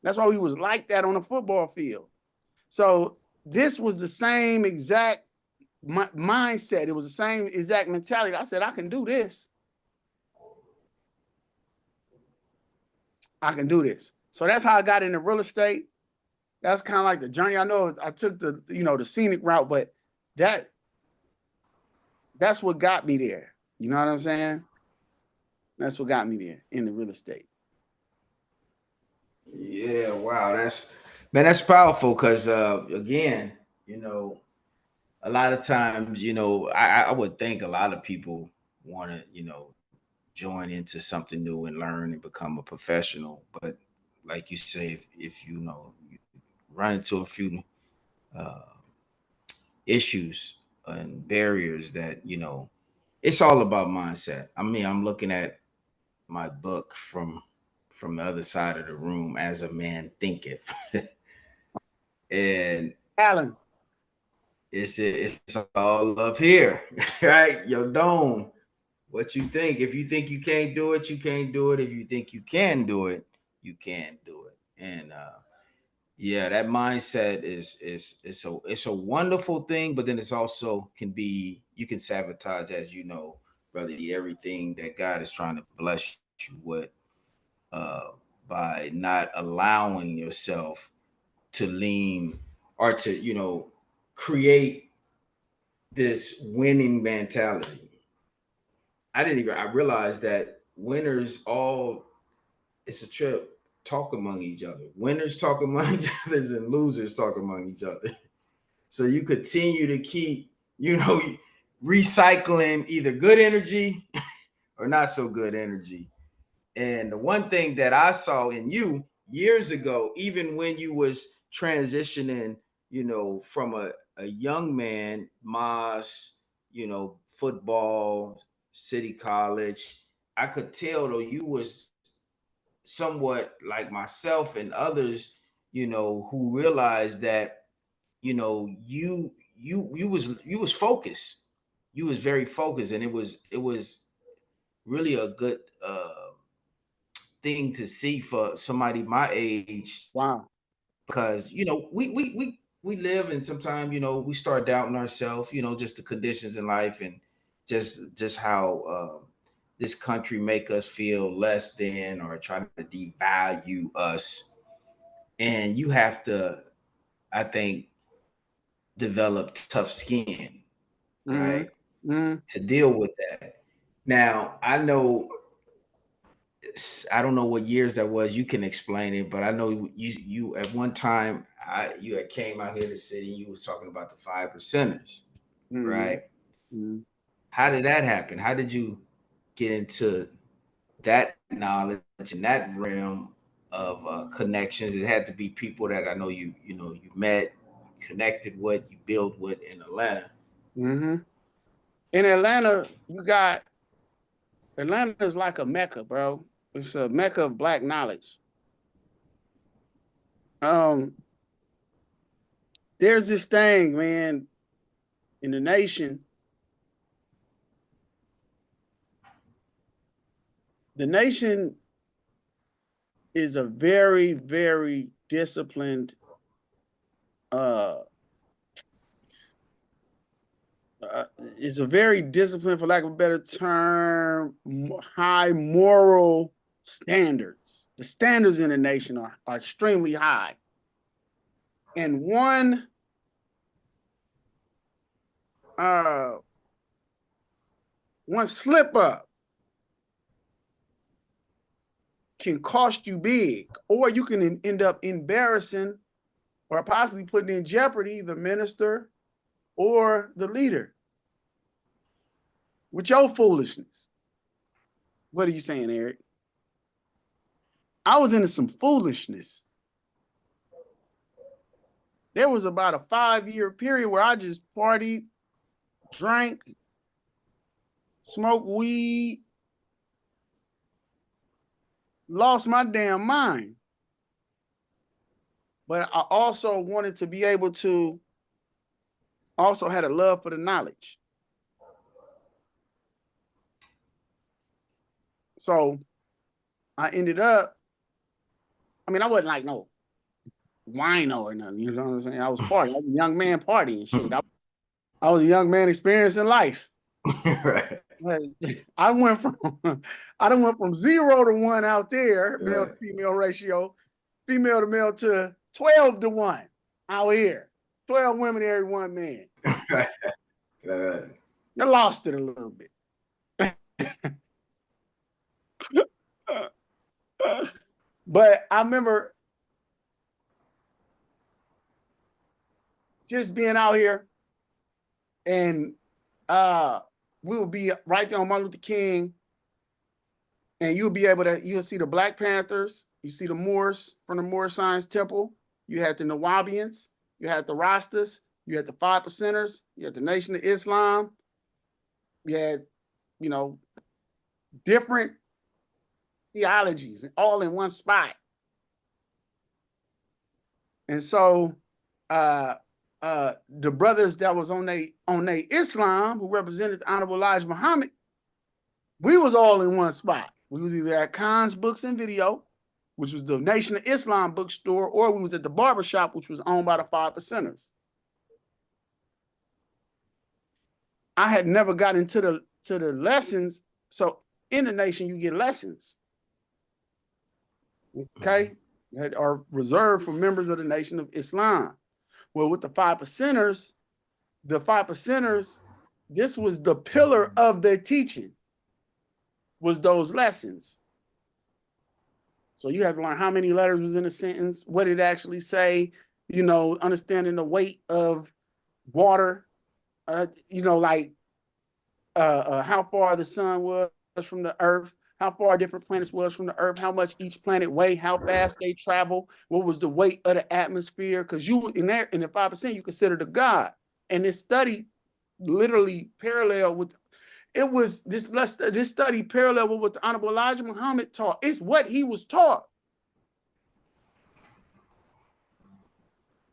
That's why we was like that on the football field. So this was the same exact mindset. It was the same exact mentality. I said, I can do this. I can do this. So that's how I got into real estate. That's kind of like the journey. I know I took the scenic route, but that's what got me there. You know what I'm saying? That's what got me there in the real estate. Yeah, wow, that's powerful because again, a lot of times, I would think a lot of people want to, join into something new and learn and become a professional. But like you say, if you run into a few uh, issues and barriers that it's all about mindset. I mean, I'm looking at my book from the other side of the room, As a Man Thinketh. And Alan. it's all up here, right? Your dome. What you think? If you think you can't do it, you can't do it. If you think you can do it, you can do it. And yeah, that mindset is it's a wonderful thing, but then it's also you can sabotage, as you know, brother, everything that God is trying to bless you with uh, by not allowing yourself to lean or to create this winning mentality. I realized that winners all it's a trip talk among each other. Winners talk among each other and losers talk among each other. So you continue to keep, recycling either good energy or not so good energy. And the one thing that I saw in you years ago, even when you was transitioning, from a young man, Moss, football, city college, I could tell though you was somewhat like myself and others, who realized that, you was focused. You was very focused, and it was really a good thing to see for somebody my age. Wow. Because we live, and sometimes we start doubting ourselves, just the conditions in life, and just how this country make us feel less than or try to devalue us. And you have to, I think, develop tough skin, right, Mm-hmm. to deal with that. Now I know I don't know what years that was. You can explain it, but I know you at one time you had came out here to the city. You was talking about the 5%ers, Mhm. right? Mhm. How did that happen? How did you get into that knowledge and that realm of connections? It had to be people that I know you met, connected with, you built with in Atlanta. Mhm. In Atlanta, Atlanta is like a mecca, bro. It's a mecca of black knowledge. Um, there's this thing, man, in the nation. The nation is a very, very disciplined, uh, is a very disciplined, for lack of a better term, high moral standards. The standards in the nation are extremely high. And uh, one slip up can cost you big, or you can end up embarrassing or possibly putting in jeopardy the minister or the leader with your foolishness. What are you saying, Eric? I was into some foolishness. There was about a 5-year period where I just partied, drank, smoked weed, lost my damn mind. But I also wanted to be able to, also had a love for the knowledge. So I ended up, I mean, I wasn't like no wino or nothing, you know what I'm saying? I was partying. I was a young man partying shit. I was a young man experiencing life. Right. I went from I went from 0 to 1 out there, male to Right. female ratio, female to male to 12 to 1 out here. 12 women to every one man. I lost it a little bit. But I remember just being out here, and we would be right there on Martin Luther King, and you'll see the Black Panthers, you see the Moors from the Moor Science Temple, you had the Nawabians, you had the Rastas, you had the 5%ers, you had the Nation of Islam, you had, you know, different theologies all in one spot. And so the brothers that was on they Islam, who represented the Honorable Elijah Muhammad, we was all in one spot. We was either at Khan's Books and Video, which was the Nation of Islam bookstore, or we was at the barbershop, which was owned by the 5%ers. I had never got into the lessons. So in the nation, you get lessons, okay, that are reserved for members of the Nation of Islam. Well, with the 5%ers, this was the pillar of their teaching, was those lessons. So you have to learn how many letters was in a sentence, what it actually say, understanding the weight of water, like how far the sun was from the earth, how far different planets was from the earth, how much each planet weighed, how fast they travel, what was the weight of the atmosphere. Because you in the 5%, you consider the God. And this study literally parallel with this study parallel with what the Honorable Elijah Muhammad taught. It's what he was taught.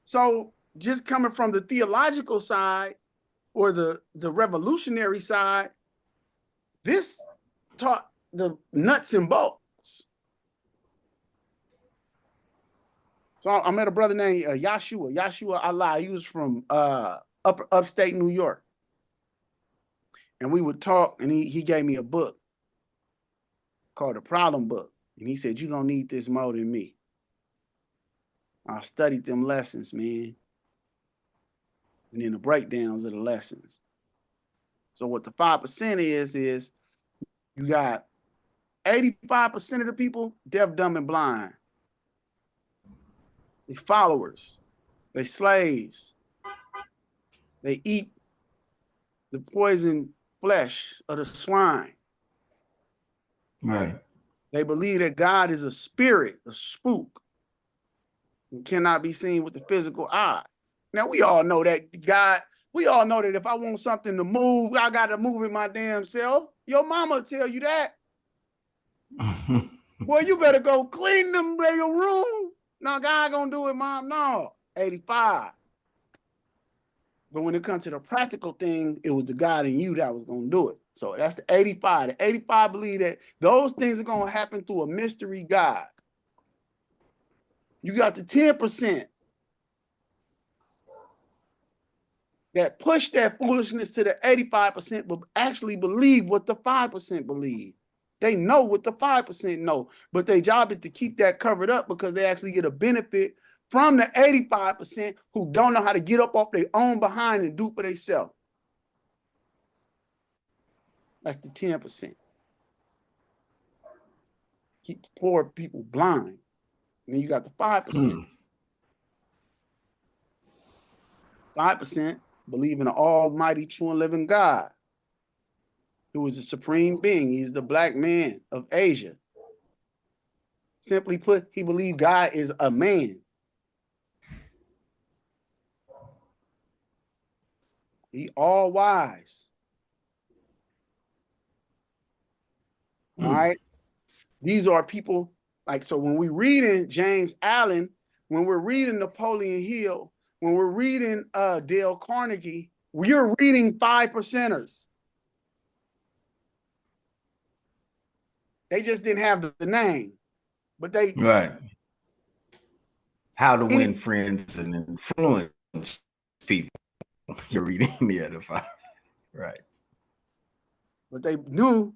So just coming from the theological side or the revolutionary side, this taught the nuts and bolts. So I met a brother named Yashua Allah. He was from upstate New York. And we would talk, and he gave me a book called The Problem Book. And he said, you're going to need this more than me. I studied them lessons, man. And then the breakdowns of the lessons. So what the 5% is you got 85% of the people, deaf, dumb, and blind. They followers. They slaves. They eat the poison flesh of the swine. Right. They believe that God is a spirit, a spook, and cannot be seen with the physical eye. Now, we all know that God, we all know that if I want something to move, I got to move it my damn self. Your mama tell you that. Well, you better go clean them your room. No, God gonna do it, mom. No, 85. But when it comes to the practical thing, it was the God in you that was gonna do it. So that's the 85. The 85 believe that those things are gonna happen through a mystery God. You got the 10% that push that foolishness to the 85%, but actually believe what the 5% believe. They know what the 5% know, but their job is to keep that covered up because they actually get a benefit from the 85% who don't know how to get up off their own behind and do for themselves. That's the 10%. Keep the poor people blind. And then you got the 5%. 5% believe in the almighty, true, and living God, who is the supreme being. He's the black man of Asia. Simply put, he believed God is a man. He all wise. All right. These are people like, so when we reading James Allen, when we're reading Napoleon Hill, when we're reading Dale Carnegie, we're reading 5%ers. They just didn't have the name, but they right. How to win friends and influence people. You're reading the other 5. Right. But they knew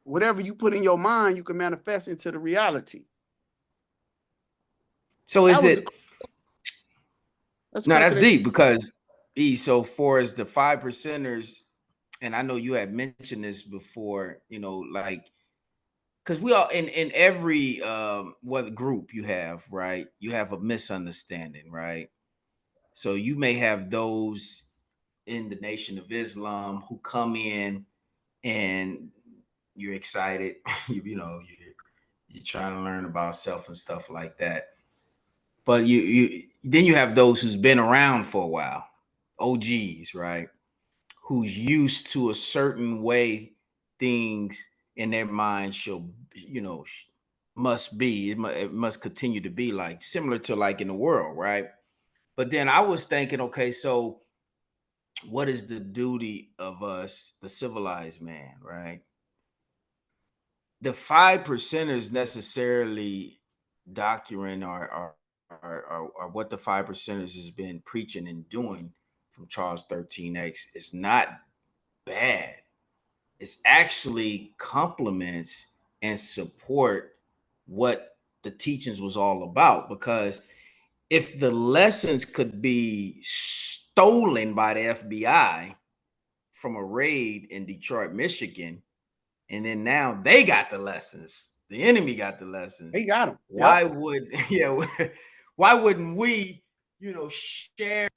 whatever you put in your mind, you can manifest into the reality. So is it? No, that's deep because so far as the 5%ers, and I know you had mentioned this before, you know, like, because we all in every what group you have, right? You have a misunderstanding, right? So you may have those in the Nation of Islam who come in and you're excited, you know, you're trying to learn about self and stuff like that. But you then you have those who's been around for a while, OGs, right? Who's used to a certain way things in their mind shall, you know, must be. It must continue to be like similar to like in the world, right? But then I was thinking, okay, so what is the duty of us, the civilized man, right? The 5%ers necessarily doctrine or what the 5%ers has been preaching and doing from Charles 13X is not bad. It's actually complements and support what the teachings was all about, because if the lessons could be stolen by the FBI from a raid in Detroit, Michigan, and then now they got the lessons, the enemy got the lessons. He got them. Why would why wouldn't we, you know, share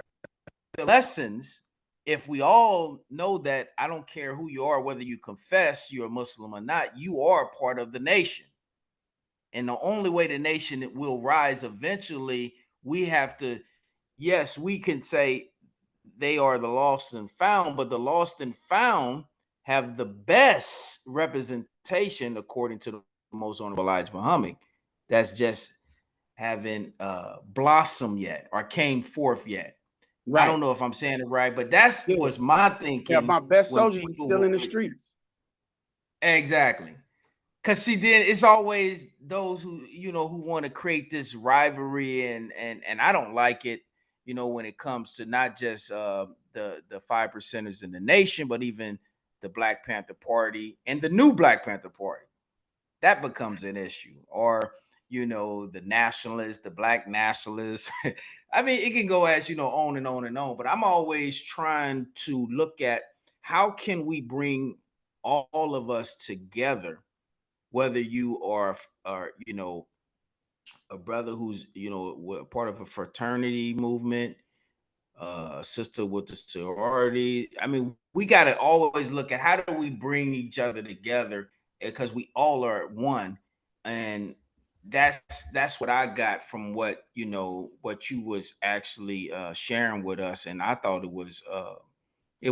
the lessons if we all know that I don't care who you are, whether you confess you're a Muslim or not, you are part of the nation. And the only way the nation will rise eventually, we have to, yes, we can say they are the lost and found, but the lost and found have the best representation, according to the most honorable Elijah Muhammad, that's just haven't blossomed yet or came forth yet. Right. I don't know if I'm saying it right, but that's was my thinking. Yeah, my best soldiers are still in the streets. Exactly. Because see, then it's always those who, you know, who want to create this rivalry, and I don't like it, you know, when it comes to not just the 5%ers in the nation, but even the Black Panther Party and the new Black Panther Party. That becomes an issue. Or, you know, the nationalists, the Black nationalists. I mean, it can go as, you know, on and on and on. But I'm always trying to look at how can we bring all of us together whether you are a brother who's part of a fraternity movement, a sister with the sorority. I mean, we got to always look at how do we bring each other together, because we all are one. And that's what I got from what what you was actually sharing with us. And I thought it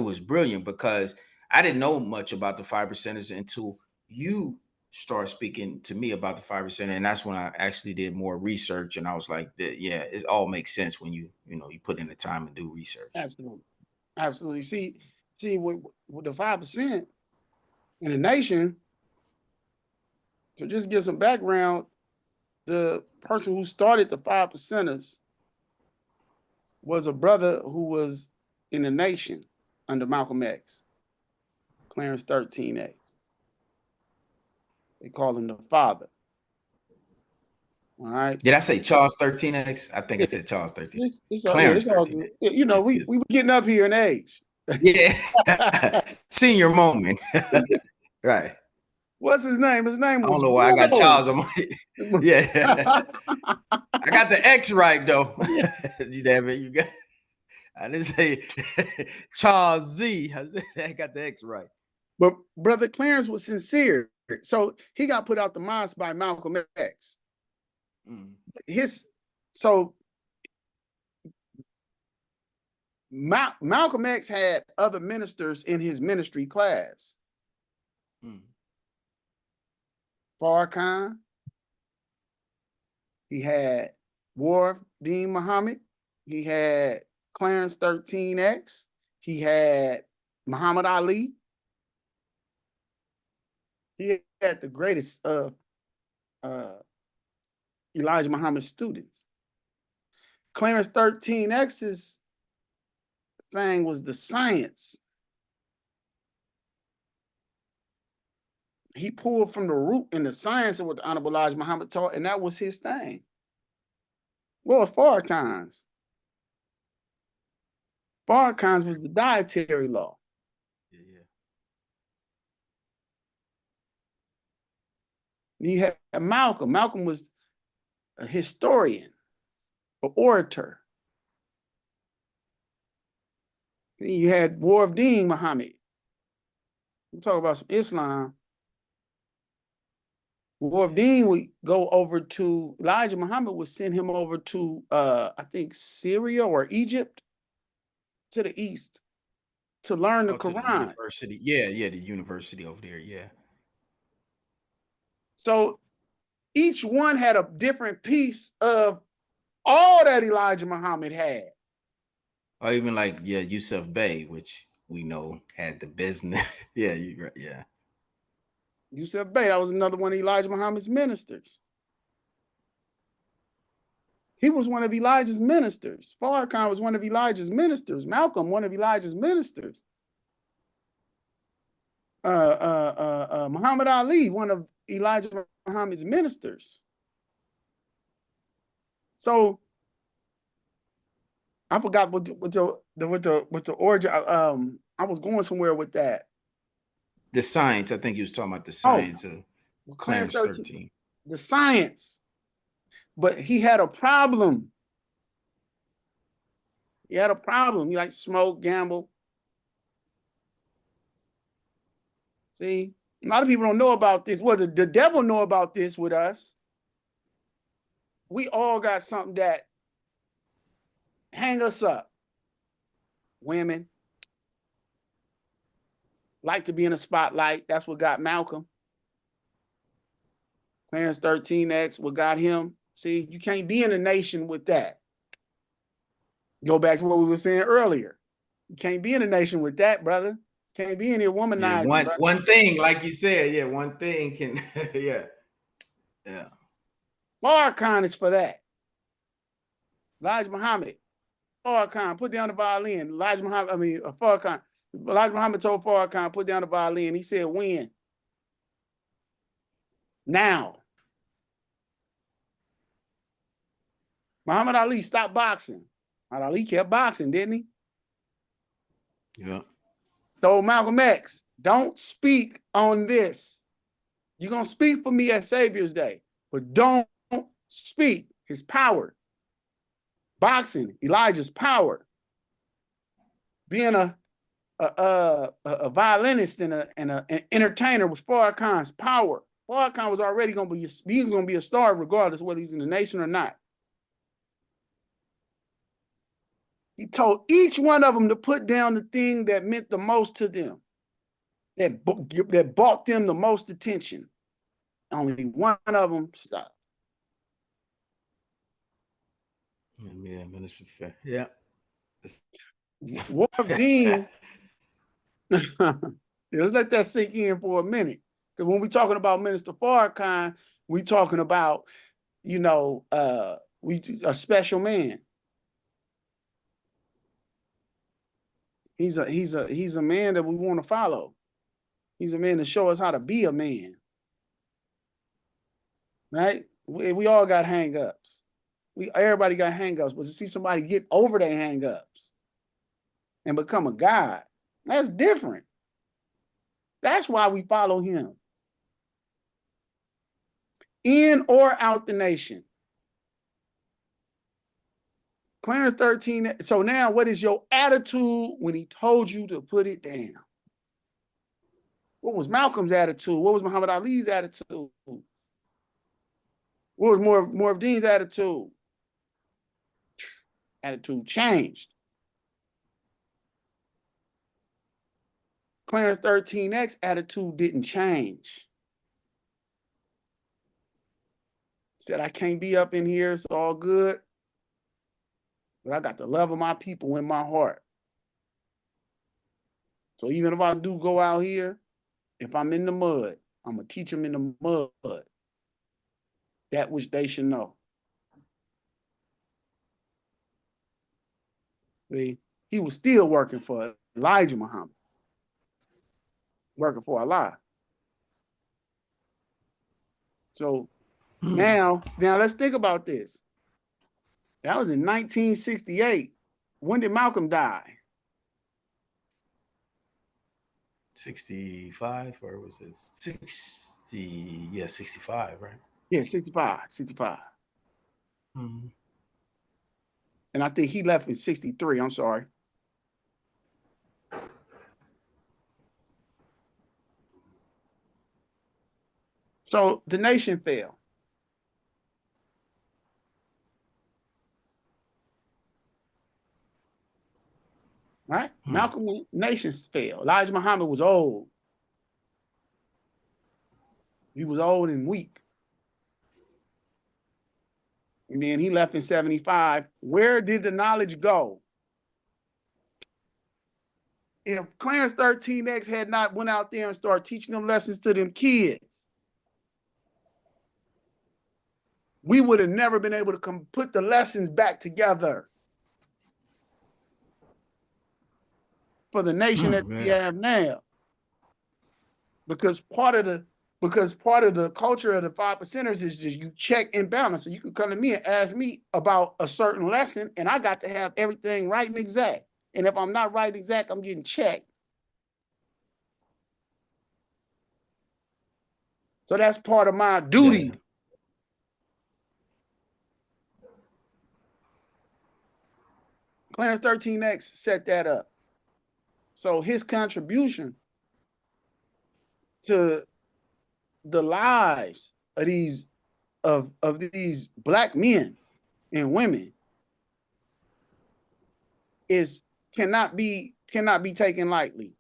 was brilliant, because I didn't know much about the 5%ers until you start speaking to me about the 5%, and that's when I actually did more research, and I was like, yeah, it all makes sense when you put in the time and do research. Absolutely. Absolutely. See, with the 5% in the nation, to just get some background, the person who started the 5%ers was a brother who was in the nation under Malcolm X, Clarence 13X. They call him the father. All right. Did I say Charles 13X? I think I said Charles 13. It's Clarence all 13X. good. You know, we were getting up here in age. Yeah. Senior moment. Right. What's his name? His name I was don't know why I got Whoa. Charles on my yeah. I got the X right though. You damn it, you got I didn't say Charles Z. I got the X right. But Brother Clarence was sincere. So he got put out the mosque by Malcolm X. So Malcolm X had other ministers in his ministry class. Farrakhan. He had Wharf Dean Muhammad. He had Clarence 13X. He had Muhammad Ali. He had the greatest of Elijah Muhammad's students. Clarence 13X's thing was the science. He pulled from the root in the science of what the Honorable Elijah Muhammad taught, and that was his thing. Well, Farrakhan's was the dietary law. You had Malcolm. Malcolm was a historian, an orator. Then you had War of Deen Muhammad. We talk about some Islam. War of Deen would go over to Elijah Muhammad would send him over to I think Syria or Egypt, to the east, to learn the Quran. The university. Yeah, the university over there. Yeah. So each one had a different piece of all that Elijah Muhammad had. Or even like, Yusuf Bey, which we know had the business. Yeah, you're right. Yeah. Yusuf Bey, that was another one of Elijah Muhammad's ministers. He was one of Elijah's ministers. Farrakhan was one of Elijah's ministers. Malcolm, one of Elijah's ministers. Muhammad Ali, one of Elijah Muhammad's ministers. So I forgot what the origin. I was going somewhere with that. The science. I think he was talking about the science of Clarence 13. The science, but he had a problem. He had a problem. He liked to smoke, gamble. See, a lot of people don't know about this. Well, the devil know about this with us. We all got something that hang us up. Women like to be in a spotlight. That's what got Malcolm. Clarence 13X, what got him. See, you can't be in a nation with that. Go back to what we were saying earlier. You can't be in a nation with that, brother. Can't be in here womanizing. Yeah, one thing, like you said, one thing can, yeah. Farrakhan is for that. Elijah Muhammad, Farrakhan, put down the violin. Farrakhan. Elijah Muhammad told Farrakhan, put down the violin. He said, when? Now. Muhammad Ali stopped boxing. Muhammad Ali kept boxing, didn't he? Yeah. So Malcolm X, don't speak on this. You're going to speak for me at Savior's Day, but don't speak his power. Boxing, Elijah's power. Being a violinist and an entertainer was Farrakhan's power. Farrakhan was already going to be, he was going to be a star regardless of whether he was in the nation or not. He told each one of them to put down the thing that meant the most to them, that brought them the most attention. Only one of them stopped. Yeah, Minister Fair. Yeah. Warp Dean, let's let that sink in for a minute. Because when we're talking about Minister Farrakhan, we're talking about, you know, a special man. He's a man that we want to follow. He's a man to show us how to be a man. Right? We all got hang-ups. Everybody got hang-ups, but to see somebody get over their hang-ups and become a God, that's different. That's why we follow him. In or out the nation. Clarence 13. So now what is your attitude when he told you to put it down? What was Malcolm's attitude? What was Muhammad Ali's attitude? What was Morv Dean's attitude? Attitude changed. Clarence 13X attitude didn't change. He said, I can't be up in here, it's all good, but I got the love of my people in my heart. So even if I do go out here, if I'm in the mud, I'm going to teach them in the mud that which they should know. See, he was still working for Elijah Muhammad, working for Allah. So now let's think about this. That was in 1968. When did Malcolm die? 65, or was it 60? Yeah, 65, right? Yeah, 65. Mm-hmm. And I think he left in 63. I'm sorry. So the nation fell. Right? Malcolm, nations fell. Elijah Muhammad was old. He was old and weak. And then he left in 75. Where did the knowledge go? If Clarence 13X had not went out there and started teaching them lessons to them kids, we would have never been able to put the lessons back together for the nation that we have now. Because part of the culture of the 5%ers is just you check and balance. So you can come to me and ask me about a certain lesson, and I got to have everything right and exact. And if I'm not right and exact, I'm getting checked. So that's part of my duty. Yeah. Clarence 13X set that up. So his contribution to the lives of these Black men and women cannot be taken lightly.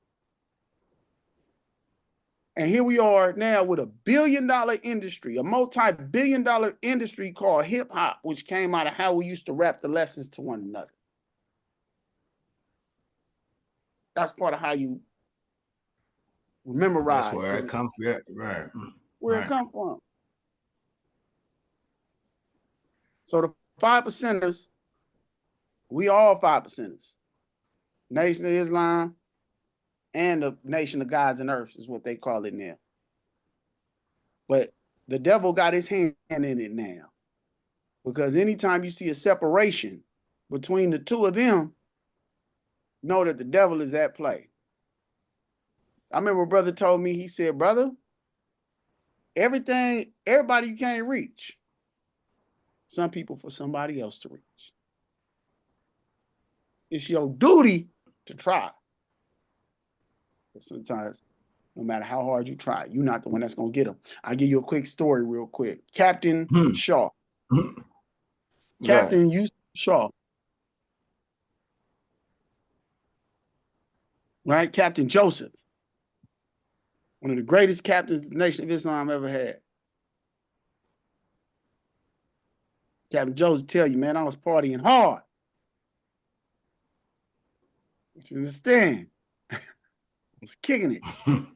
And here we are now with a billion-dollar industry, a multi-billion-dollar industry called hip hop, which came out of how we used to rap the lessons to one another. That's part of how you memorize. That's where it comes from, right? Where it come from. So the 5%ers, we all 5%ers. Nation of Islam and the Nation of Gods and Earth is what they call it now. But the devil got his hand in it now. Because anytime you see a separation between the two of them, know that the devil is at play. I remember a brother told me, he said, brother, everybody you can't reach. Some people for somebody else to reach. It's your duty to try. But sometimes, no matter how hard you try, you're not the one that's going to get them. I'll give you a quick story real quick. Captain Shaw. Captain Yusuf Shaw. Right? Captain Joseph. One of the greatest captains the Nation of Islam ever had. Captain Joseph tell you, man, I was partying hard. You understand? I was kicking it.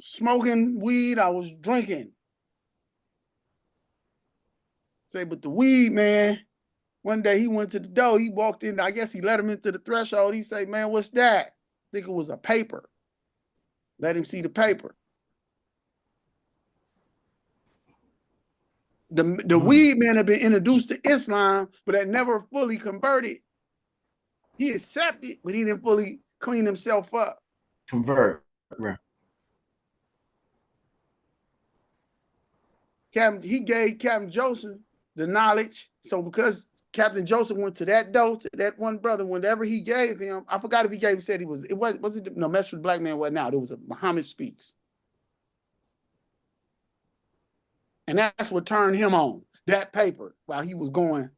Smoking weed, I was drinking. Say, but the weed, man, one day he went to the door, he walked in, I guess he let him into the threshold. He said, man, what's that? I think it was a paper. Let him see the paper. The weed man had been introduced to Islam, but had never fully converted. He accepted, but he didn't fully clean himself up. Convert. Right. He gave Captain Joseph the knowledge. So because Captain Joseph went to that door, to that one brother, whenever he gave him, I forgot if he gave, said he was, no, Mess with the Black Man, what now? There was a Muhammad Speaks. And that's what turned him on, that paper, while he was going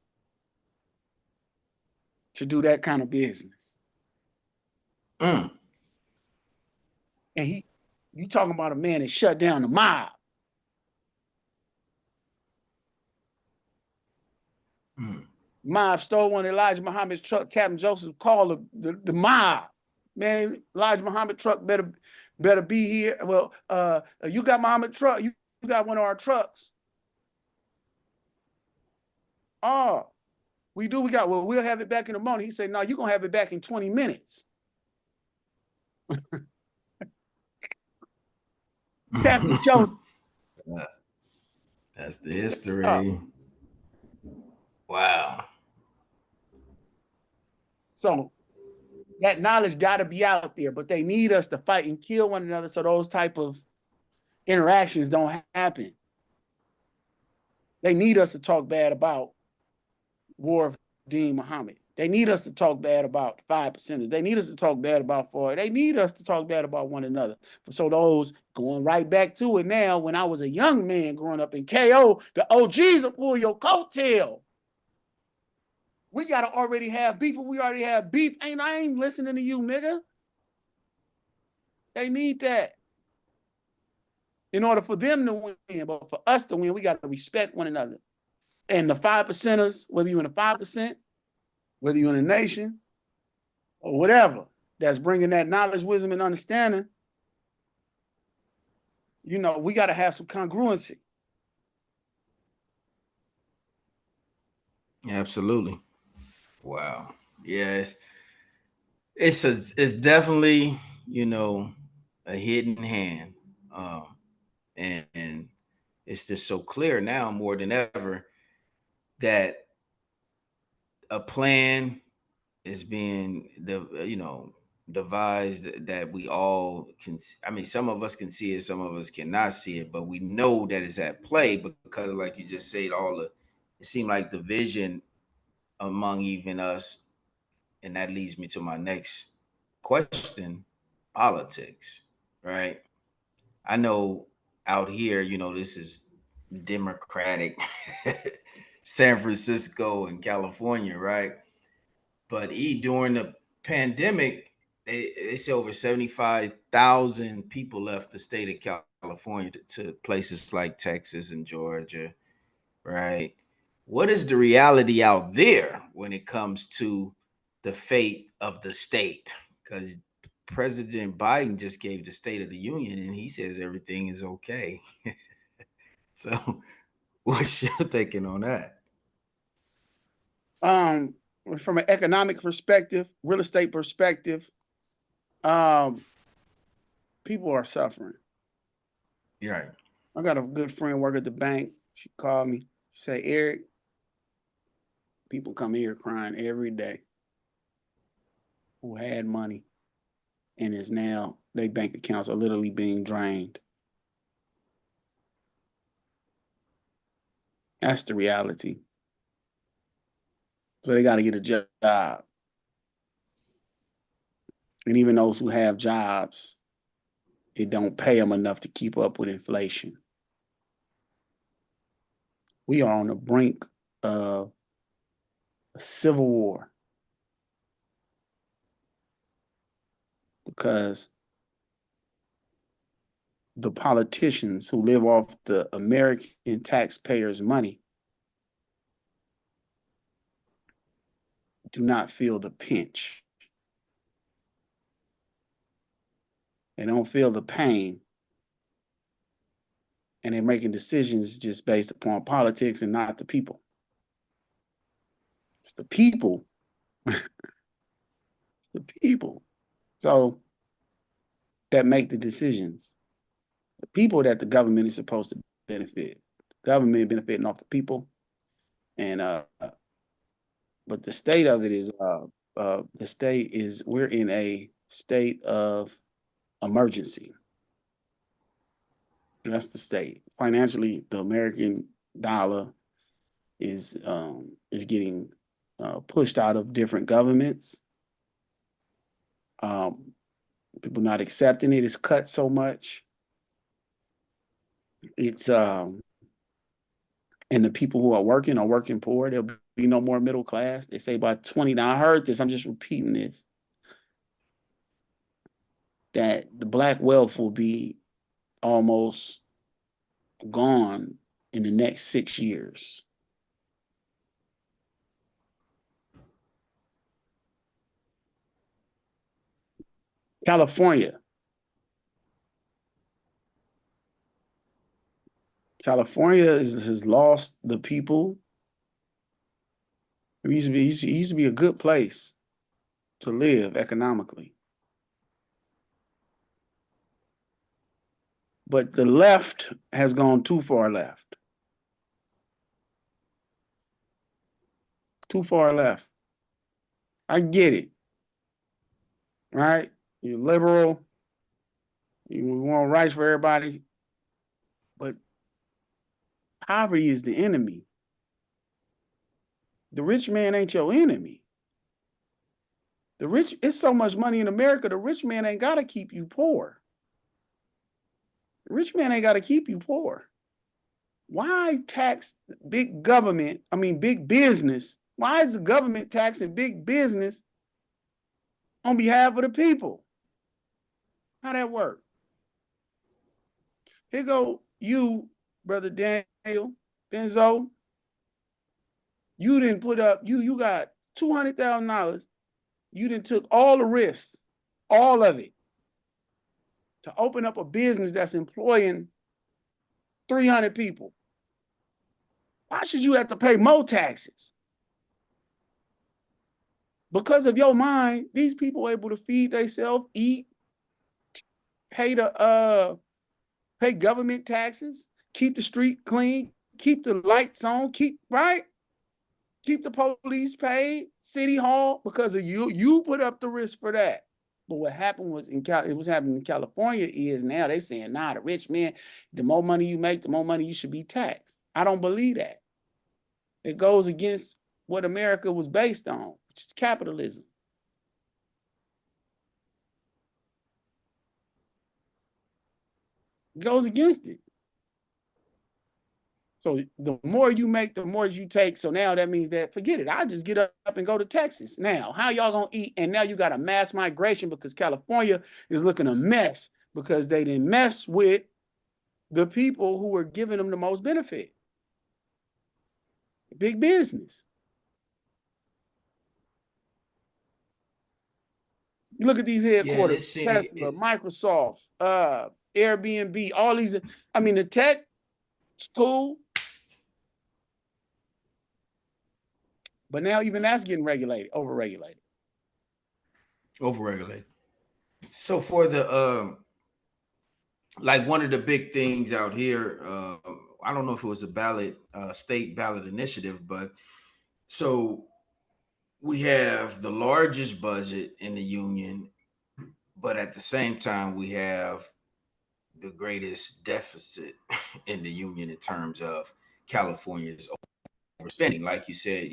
to do that kind of business. And you talking about a man that shut down the mob. Mob stole one of Elijah Muhammad's truck. Captain Joseph called the mob. Man, Elijah Muhammad truck better be here. Well, you got Muhammad truck. You got one of our trucks. Oh, we do. We'll have it back in the morning. He said, no, you're going to have it back in 20 minutes. Captain Joseph. That's the history. Wow. So that knowledge got to be out there, but they need us to fight and kill one another so those type of interactions don't happen. They need us to talk bad about War of Dean Muhammad. They need us to talk bad about 5%ers. They need us to talk bad about Floyd. They need us to talk bad about one another. So those, going right back to it now, when I was a young man growing up in KO, the OGs will pull your coattail. We got to already have beef. We already have beef. I ain't listening to you, nigga. They need that. In order for them to win, but for us to win, we got to respect one another. And the 5%ers, whether you're in a 5%, whether you're in a nation, or whatever, that's bringing that knowledge, wisdom, and understanding, you know, we got to have some congruency. Absolutely. Wow. Yeah, it's definitely, you know, a hidden hand. And it's just so clear now more than ever that a plan is being devised that we all can. I mean, some of us can see it, some of us cannot see it, but we know that it's at play because, like you just said, it seemed like division among even us, and that leads me to my next question: politics, right? I know out here, you know, this is democratic San Francisco and California, right? But during the pandemic, they say over 75,000 people left the state of California to places like Texas and Georgia, right? What is the reality out there when it comes to the fate of the state? Because President Biden just gave the State of the Union and he says everything is okay. So, what's your thinking on that? From an economic perspective, real estate perspective, people are suffering. Right. I got a good friend work at the bank. She called me. She said, Eric, people come here crying every day who had money and is now their bank accounts are literally being drained. That's the reality. So they got to get a job. And even those who have jobs, it don't pay them enough to keep up with inflation. We are on the brink of a civil war because the politicians who live off the American taxpayers' money do not feel the pinch. They don't feel the pain. And they're making decisions just based upon politics and not the people. It's the people. It's the people. So that make the decisions. The people that the government is supposed to benefit. The government benefiting off the people. And but the state of it is we're in a state of emergency. That's the state. Financially, the American dollar is getting pushed out of different governments. People not accepting it. It's cut so much. It's and the people who are working poor. There'll be no more middle class. They say by 20. Now I heard this. I'm just repeating this. That the black wealth will be almost gone in the next 6 years. California has lost the people. It used to be a good place to live economically. But the left has gone too far left. Too far left. I get it. Right? You're liberal. You want rights for everybody. But poverty is the enemy. The rich man ain't your enemy. It's so much money in America, the rich man ain't got to keep you poor. The rich man ain't got to keep you poor. Why tax big business? Why is the government taxing big business on behalf of the people? How that work? Here go you, Brother Daniel, Benzo. You didn't put up, you got $200,000. You didn't took all the risks, all of it, to open up a business that's employing 300 people. Why should you have to pay more taxes? Because of your mind, these people are able to feed themselves, eat, pay government taxes, keep the street clean, keep the lights on, keep the police paid, city hall, because of you. You put up the risk for that. But what happened was it was happening in California is now they saying, nah, the rich man, the more money you make, the more money you should be taxed. I don't believe that. It goes against what America was based on, which is capitalism. It goes against it. So the more you make, the more you take. So now that means that, forget it. I just get up and go to Texas. Now, how y'all gonna eat? And now you got a mass migration because California is looking a mess because they didn't mess with the people who were giving them the most benefit. Big business. You look at these headquarters, Tesla, Microsoft, Airbnb, all these. I mean, the tech, it's cool. But now even that's getting overregulated. Overregulated. So for the like one of the big things out here, I don't know if it was a state ballot initiative, but so we have the largest budget in the union, but at the same time, we have the greatest deficit in the union in terms of California's overspending. Like you said,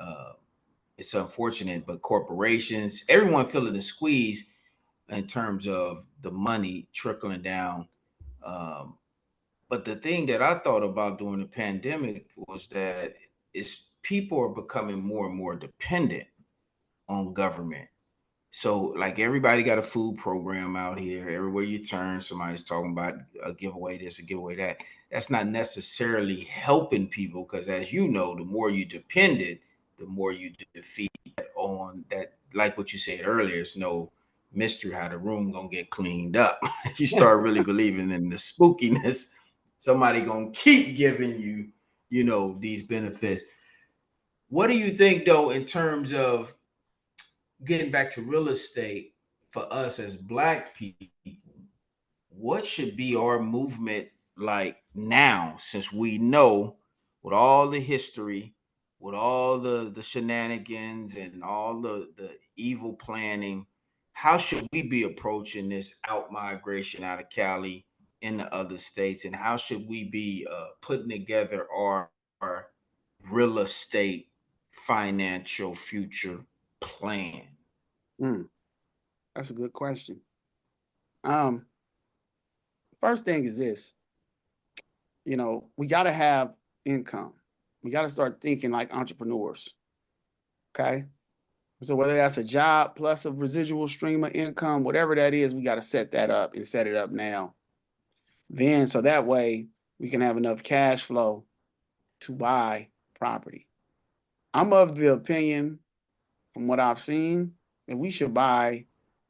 uh, it's unfortunate, but corporations, everyone feeling the squeeze in terms of the money trickling down. Um, but the thing that I thought about during the pandemic was that is people are becoming more and more dependent on government. So, like everybody got a food program out here. Everywhere you turn, somebody's talking about a giveaway this, a giveaway that. That's not necessarily helping people because, as you know, the more you depend it, the more you defeat on that. Like what you said earlier, it's no mystery how the room gonna get cleaned up. You start really believing in the spookiness. Somebody gonna keep giving you, these benefits. What do you think though, in terms of getting back to real estate for us as black people, what should be our movement like now, since we know with all the history, with all the shenanigans and all the evil planning, how should we be approaching this out migration out of Cali in the other states, and how should we be putting together our real estate financial future plan? Mm, that's a good question. Um, First thing is this, we got to have income. We got to start thinking like entrepreneurs. Okay. So whether that's a job plus a residual stream of income, whatever that is, we got to set that up and set it up now. Then, so that way we can have enough cash flow to buy property. I'm of the opinion, from what I've seen, that we should buy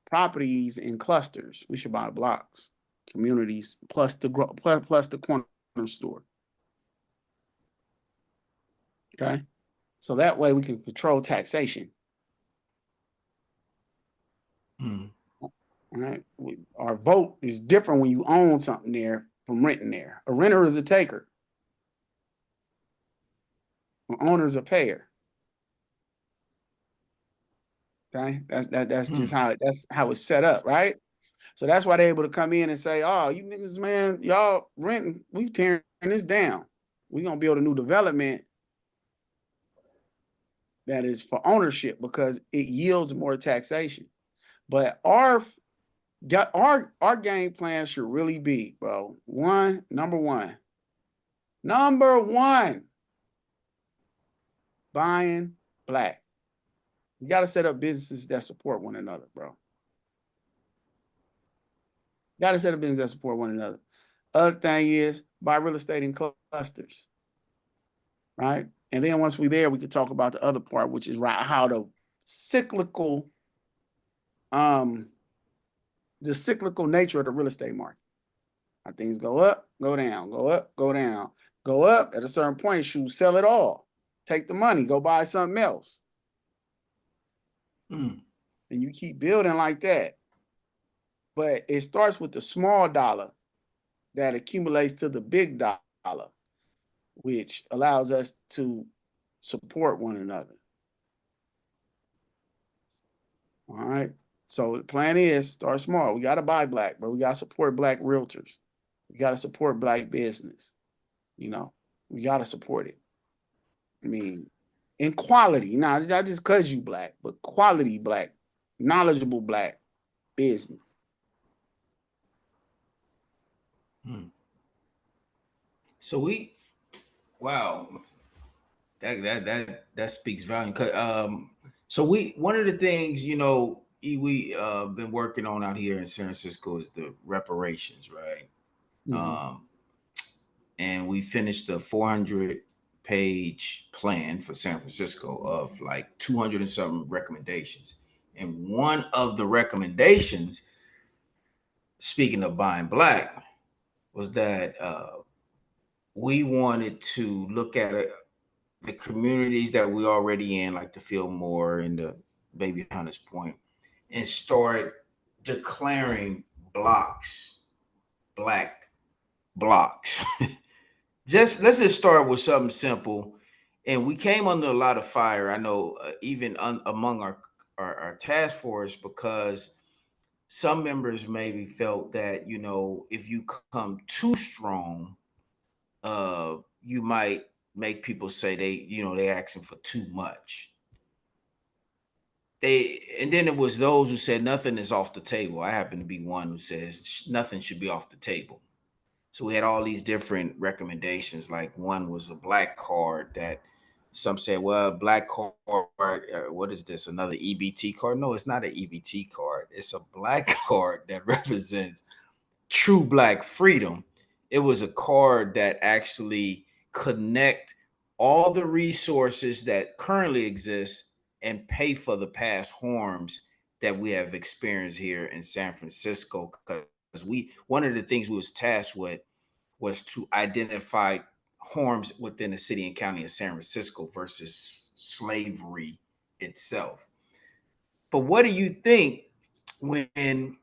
properties in clusters. We should buy blocks, communities, plus the corner store. Okay, so that way we can control taxation. Hmm. All right, our vote is different when you own something there from renting there. A renter is a taker. An owner is a payer. Okay, that's just Hmm. that's how it's set up, right? So that's why they're able to come in and say, "Oh, you niggas, man, y'all renting, we tearing this down. We gonna build a new development that is for ownership because it yields more taxation." But our game plan should really be, bro. Number one, buying black. You got to set up businesses that support one another, bro. Got to set up businesses that support one another. Other thing is buy real estate in clusters, right? And then once we're there, we can talk about the other part, which is right how cyclical, um, the cyclical nature of the real estate market. How things go up, go down, go up, go down, go up. At a certain point, you sell it all, take the money, go buy something else, Hmm. and you keep building like that. But it starts with the small dollar that accumulates to the big dollar, which allows us to support one another. All right. So the plan is start small. We got to buy black, but we got to support black realtors. We got to support black business. We got to support it. I mean, in quality, not just because you black, but quality black, knowledgeable black business. Hmm. So wow, that speaks volume. So one of the things we been working on out here in San Francisco is the reparations, right? Mm-hmm. Um, and we finished a 400-page plan for San Francisco of like 200 and something recommendations. And one of the recommendations, speaking of buying black, was that we wanted to look at the communities that we already in, like the Fillmore and the Baby Hunters Point, and start declaring blocks, black blocks. Let's just start with something simple. And we came under a lot of fire. I know, even among our task force, because some members maybe felt that, you know, if you come too strong, you might make people say they, you know, they asking for too much. And then it was those who said nothing is off the table. I happen to be one who says nothing should be off the table. So we had all these different recommendations. Like one was a black card that some said, well, black card, what is this? Another EBT card? No, it's not an EBT card. It's a black card that represents true black freedom. It was a card that actually connect all the resources that currently exist and pay for the past harms that we have experienced here in San Francisco. Because one of the things we was tasked with was to identify harms within the city and county of San Francisco versus slavery itself. But what do you think when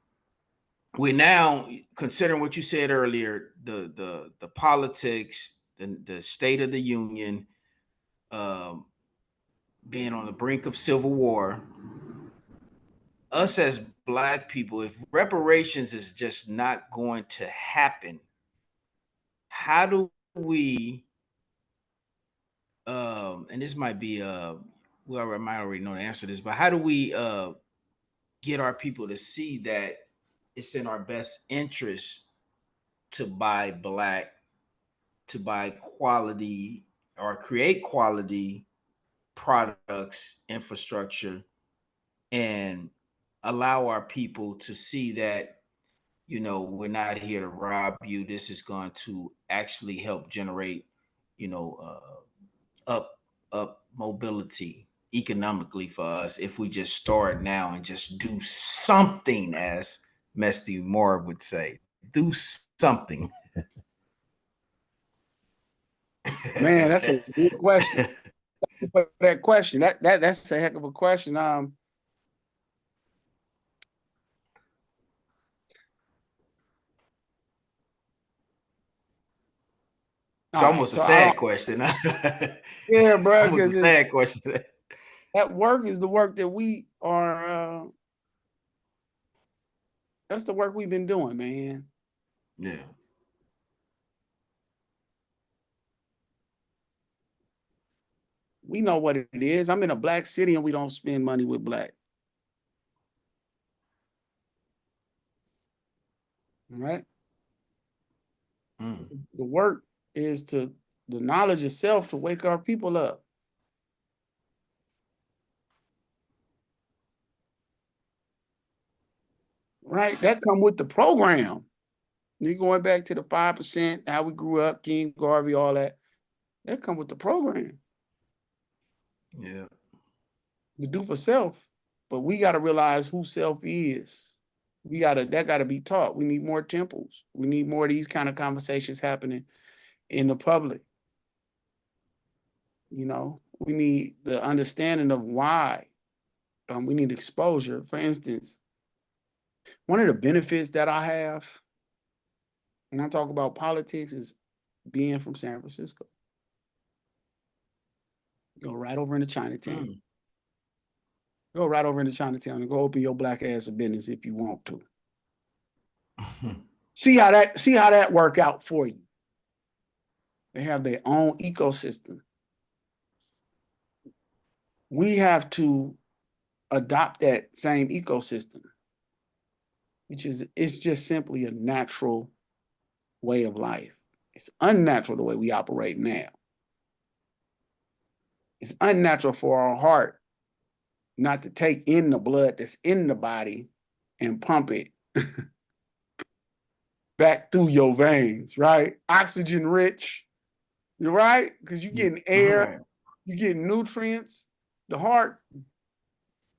we're now considering what you said earlier, the politics, the state of the union, um, being on the brink of civil war, us as black people, if reparations is just not going to happen, how do we and this might be well, I might already know the answer to this, but how do we get our people to see that it's in our best interest to buy black, to buy quality or create quality products, infrastructure, and allow our people to see that, you know, we're not here to rob you. This is going to actually help generate, you know, up mobility economically for us if we just start now and just do something, as Mesty Moore would say, do something. Man, that's a good question. For that question, that's a heck of a question. It's All right, almost a so I sad don't. question. Yeah, It's bro, almost a because sad question. that work is the work that we are. That's the work we've been doing, man. Yeah. We know what it is. I'm in a black city and we don't spend money with black. All right. Mm. The work is the knowledge itself to wake our people up. Right. That come with the program. You going back to the 5%, how we grew up, King Garvey, all that. That come with the program. Yeah. The do for self. But we got to realize who self is. That gotta be taught. We need more temples. We need more of these kind of conversations happening in the public. You know, we need the understanding of why. We need exposure. For instance, one of the benefits that I have when I talk about politics is being from San Francisco. Go right over into Chinatown. Mm. Go right over into Chinatown and go open your black ass a business if you want to. See how that work out for you. They have their own ecosystem. We have to adopt that same ecosystem, it's just simply a natural way of life. It's unnatural the way we operate now. It's unnatural for our heart not to take in the blood that's in the body and pump it back through your veins, right? Oxygen rich, you're right, because you're getting air, Right. you're getting nutrients. The heart,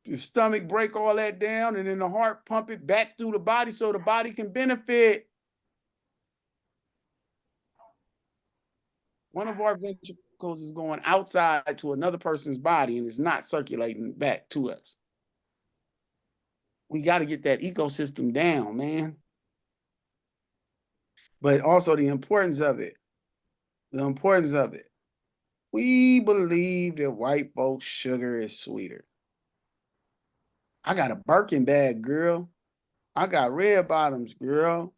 the stomach break all that down, and then the heart pump it back through the body so the body can benefit. One of our ventricles is going outside to another person's body and it's not circulating back to us. We got to get that ecosystem down, man. But also the importance of it. The importance of it. We believe that white folks' sugar is sweeter. I got a Birkin bag, girl. I got red bottoms, girl.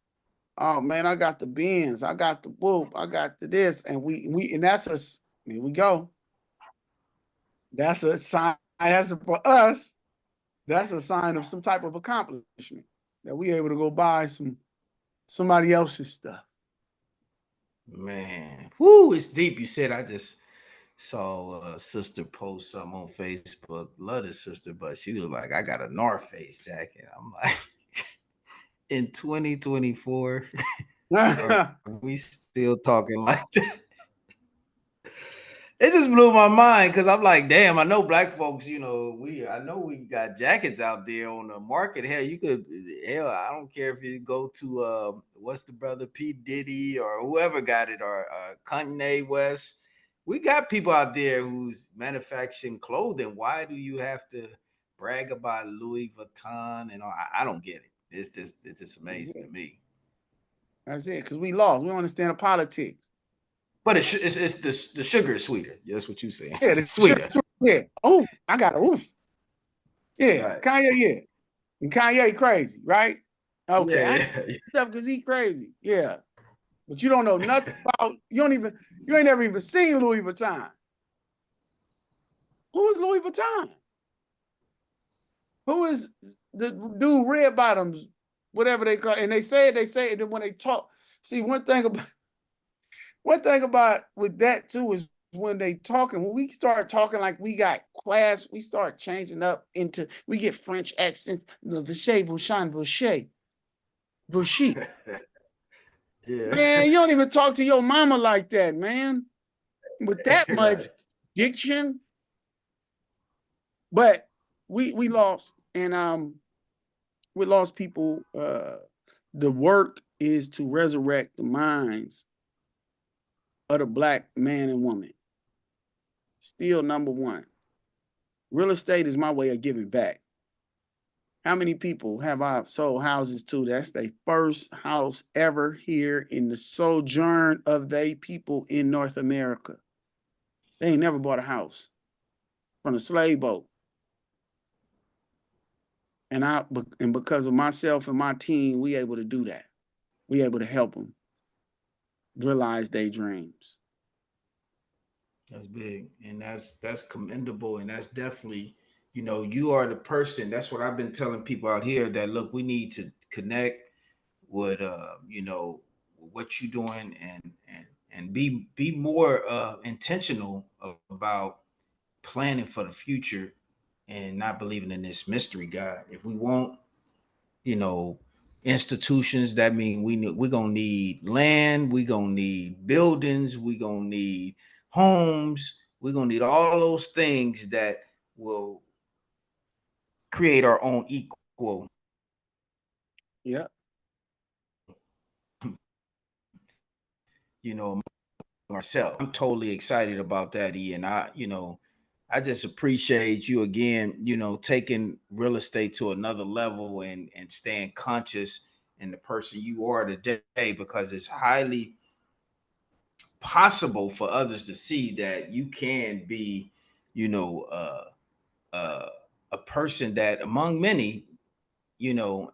Oh man, I got the Benz, I got the whoop, I got the this, and and that's here we go. That's a sign. For us. That's a sign of some type of accomplishment that we able to go buy somebody else's stuff. Man, whoo, it's deep. You said I just saw a sister post something on Facebook. Love this sister, but she was like, I got a North Face jacket. I'm like, in 2024, are we still talking like that? It just blew my mind because I'm like, damn, I know black folks, I know we got jackets out there on the market. Hell, I don't care if you go to what's the brother P. Diddy or whoever got it, or Kanye West. We got people out there who's manufacturing clothing. Why do you have to brag about Louis Vuitton and all? I don't get it. It's just amazing to me. That's it, because we lost. We don't understand the politics. But it's the sugar is sweeter. That's what you saying. Yeah, It's sweeter. Yeah. Oh, I got it. Yeah, Right. Kanye. Yeah, and Kanye crazy, right? Okay, I Yeah. stuff because he crazy. Yeah, but you don't know nothing about. You ain't never even seen Louis Vuitton. Who is Louis Vuitton? Who is the dude red bottoms, whatever they call it? And they say it, and then when they talk, see one thing about with that too is when they talking, when we start talking like we got class, we start changing up into, we get French accents, the Vichy, Vauchan, Vichy. Yeah. Man, you don't even talk to your mama like that, man. With that much Right. diction. But we lost, and we lost people. The work is to resurrect the minds of the black man and woman. Still number one. Real estate is my way of giving back. How many people have I sold houses to? That's their first house ever here in the sojourn of they people in North America. They ain't never bought a house from a slave boat. And because of myself and my team, we able to do that. We able to help them realize their dreams. That's big, and that's commendable, and that's definitely, you are the person. That's what I've been telling people out here, that look, we need to connect with what you're doing, and be more intentional about planning for the future, and not believing in this mystery God. If we want, you know, institutions, that mean we're gonna need land, we're gonna need buildings, we're gonna need homes, we're gonna need all those things that will create our own equal, Yeah. you know, ourselves. I'm totally excited about that, Ian. I just appreciate you again, taking real estate to another level, and staying conscious in the person you are today, because it's highly possible for others to see that you can be, you know, uh, a person that among many, you know,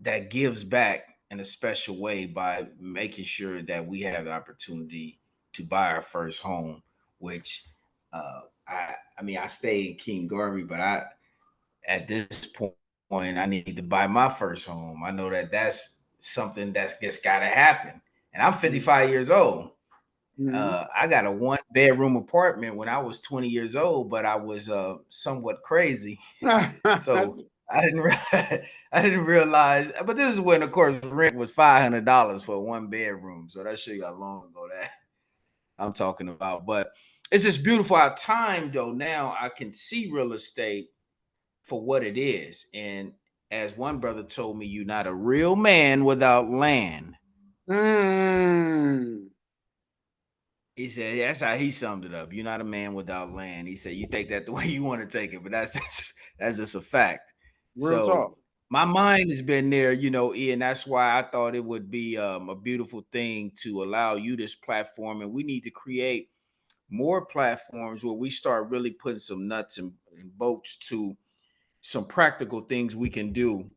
that gives back in a special way by making sure that we have the opportunity to buy our first home, which I stay in King Garvey, but at this point I need to buy my first home. I know that that's something that's just got to happen. And I'm 55 years old. I got a 1 bedroom apartment when I was 20 years old, but I was somewhat crazy. So I didn't I didn't realize, but this is when, of course, rent was $500 for a 1 bedroom. So that show you how long ago that I'm talking about. But it's just beautiful. Our time, though, now I can see real estate for what it is. And as one brother told me, you're not a real man without land. Mm. He said that's how he summed it up. You're not a man without land. He said you take that the way you want to take it, but that's just a fact. Real So talk. my mind has been there, Ian. That's why I thought it would be a beautiful thing to allow you this platform, and we need to create more platforms where we start really putting some nuts and bolts to some practical things we can do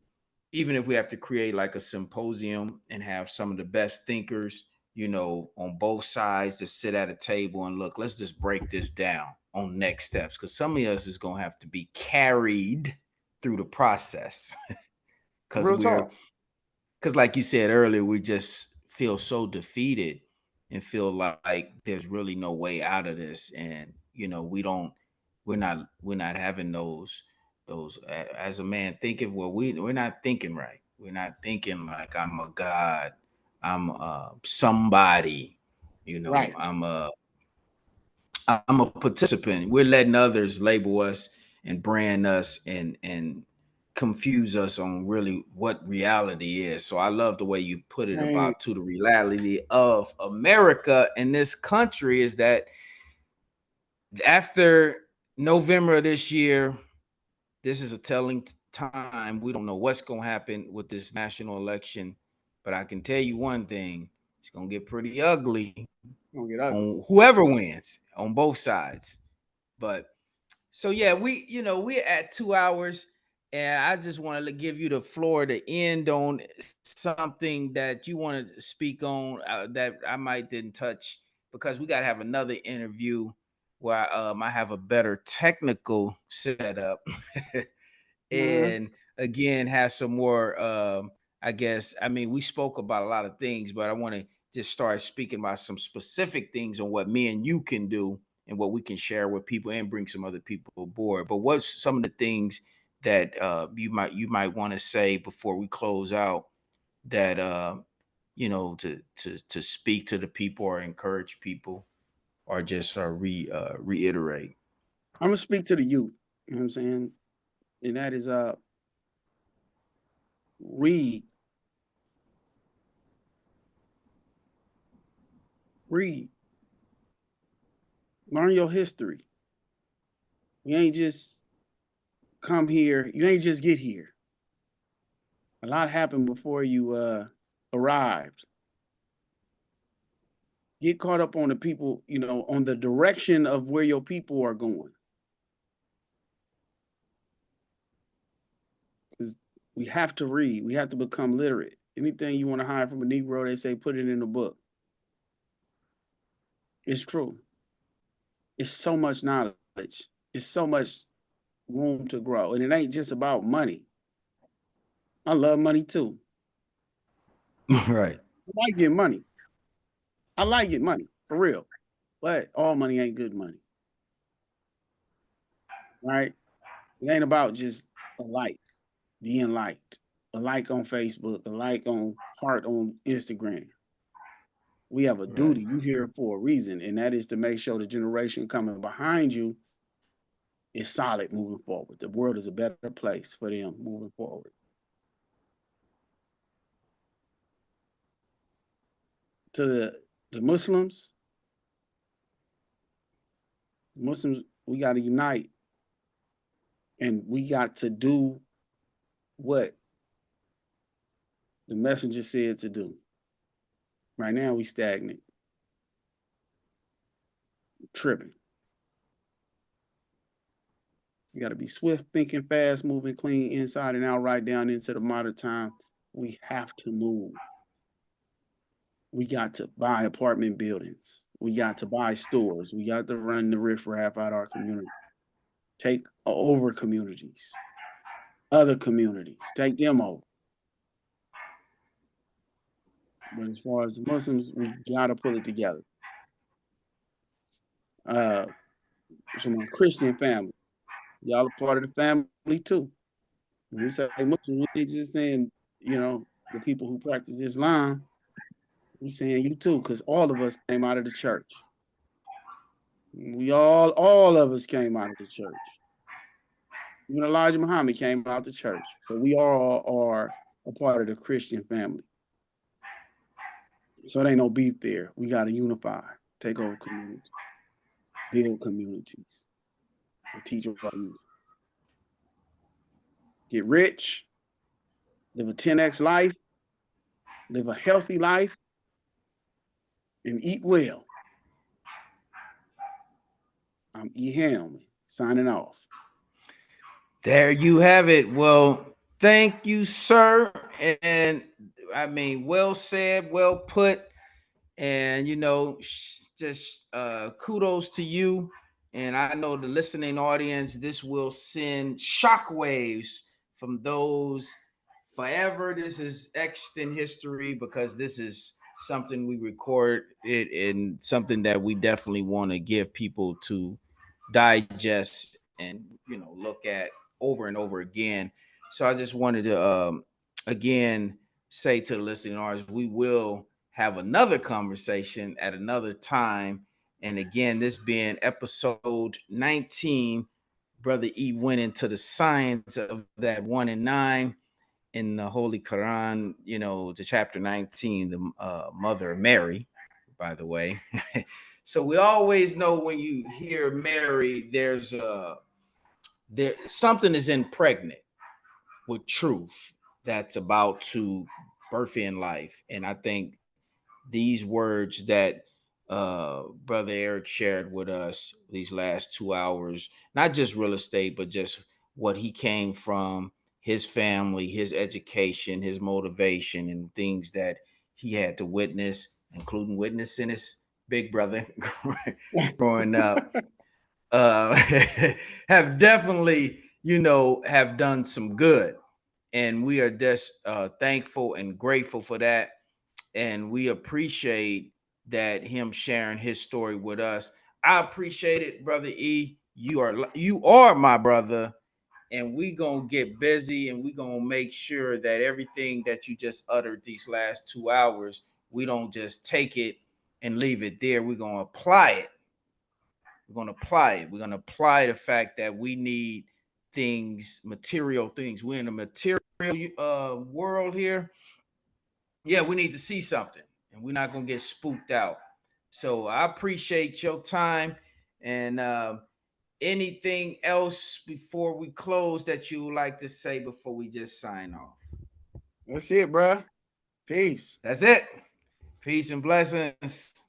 even if we have to create like a symposium and have some of the best thinkers, on both sides to sit at a table and look, let's just break this down on next steps. Because some of us is going to have to be carried through the process. Because Real talk. like you said earlier, we just feel so defeated and feel like there's really no way out of this. And, we're not having those as a man thinking, well, we're not thinking right. We're not thinking like I'm a god, I'm somebody, Right. I'm a participant. We're letting others label us and brand us and confuse us on really what reality is. So I love the way you put it Man, about to the reality of America in this country is that after November of this year, this is a telling time. We don't know what's going to happen with this national election, but I can tell you one thing: it's going to get pretty ugly gonna get ugly. on whoever wins on both sides. But so yeah, we're at 2 hours, and I just wanted to give you the floor to end on something that you wanted to speak on that I might didn't touch because we got to have another interview where I have a better technical setup Mhm. and again have some more I guess, I mean, we spoke about a lot of things, but I want to just start speaking about some specific things on what me and you can do and what we can share with people and bring some other people aboard. But what's some of the things that you might want to say before we close out that to speak to the people or encourage people or just reiterate? I'm gonna speak to the youth. You know what I'm saying? And that is read, read, learn your history. You ain't just come here. You ain't just get here. A lot happened before you arrived. Get caught up on the people, on the direction of where your people are going. Because we have to read. We have to become literate. Anything you want to hide from a Negro, they say put it in a book. It's true. It's so much knowledge. It's so much room to grow. And it ain't just about money. I love money too. Right. I like getting money. I like getting money for real. But all money ain't good money. Right? It ain't about just a like, being liked, a like on Facebook, a like on heart on Instagram. We have a Right. duty. You here for a reason, and that is to make sure the generation coming behind you is solid moving forward. The world is a better place for them moving forward. To the Muslims, we got to unite, and we got to do what the messenger said to do. Right now, we stagnant, tripping. You got to be swift, thinking, fast, moving, clean, inside and out, right down into the modern time. We have to move. We got to buy apartment buildings. We got to buy stores. We got to run the riffraff out of our community. Take over communities, other communities, take them over. But as far as the Muslims, we gotta pull it together. Uh, so my Christian family, y'all are part of the family too. When we say Muslims, we ain't just saying, the people who practice Islam. We saying you too, because all of us came out of the church. All of us came out of the church. Even Elijah Muhammad came out the church. So we all are a part of the Christian family. So it ain't no beef there. We got to unify, take over communities, build communities, and teach our youth. Get rich, live a 10x life, live a healthy life, and eat well. I'm E-Helm, signing off. There you have it. Well, Thank you, sir. And I mean, well said, well put. And just kudos to you. And I know the listening audience, this will send shockwaves from those forever. This is etched in history because this is something we record it and something that we definitely want to give people to digest and look at over and over again. So I just wanted to again say to the listening audience, we will have another conversation at another time. And again, this being episode 19, Brother E went into the science of that 1 and 9 in the Holy Quran, the chapter 19, the Mother of Mary, by the way. So we always know when you hear Mary, there something is impregnant with truth that's about to birth in life. And I think these words that Brother Eric shared with us these last 2 hours, not just real estate, but just what he came from, his family, his education, his motivation, and things that he had to witness, including witnessing his big brother growing up, uh, have definitely, have done some good. And we are just thankful and grateful for that. And we appreciate that him sharing his story with us. I appreciate it, Brother E. You are my brother, and we gonna get busy and we gonna make sure that everything that you just uttered these last 2 hours, we don't just take it and leave it there. We're gonna apply it. We're gonna apply the fact that we need things, material things. We're in a material world here. Yeah, we need to see something, and we're not gonna get spooked out. So I appreciate your time. And anything else before we close that you would like to say before we just sign off? That's it, bro. Peace. That's it. Peace and blessings.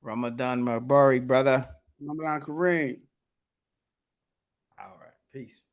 Ramadan Marbari, brother. Ramadan Kareem. All right. Peace.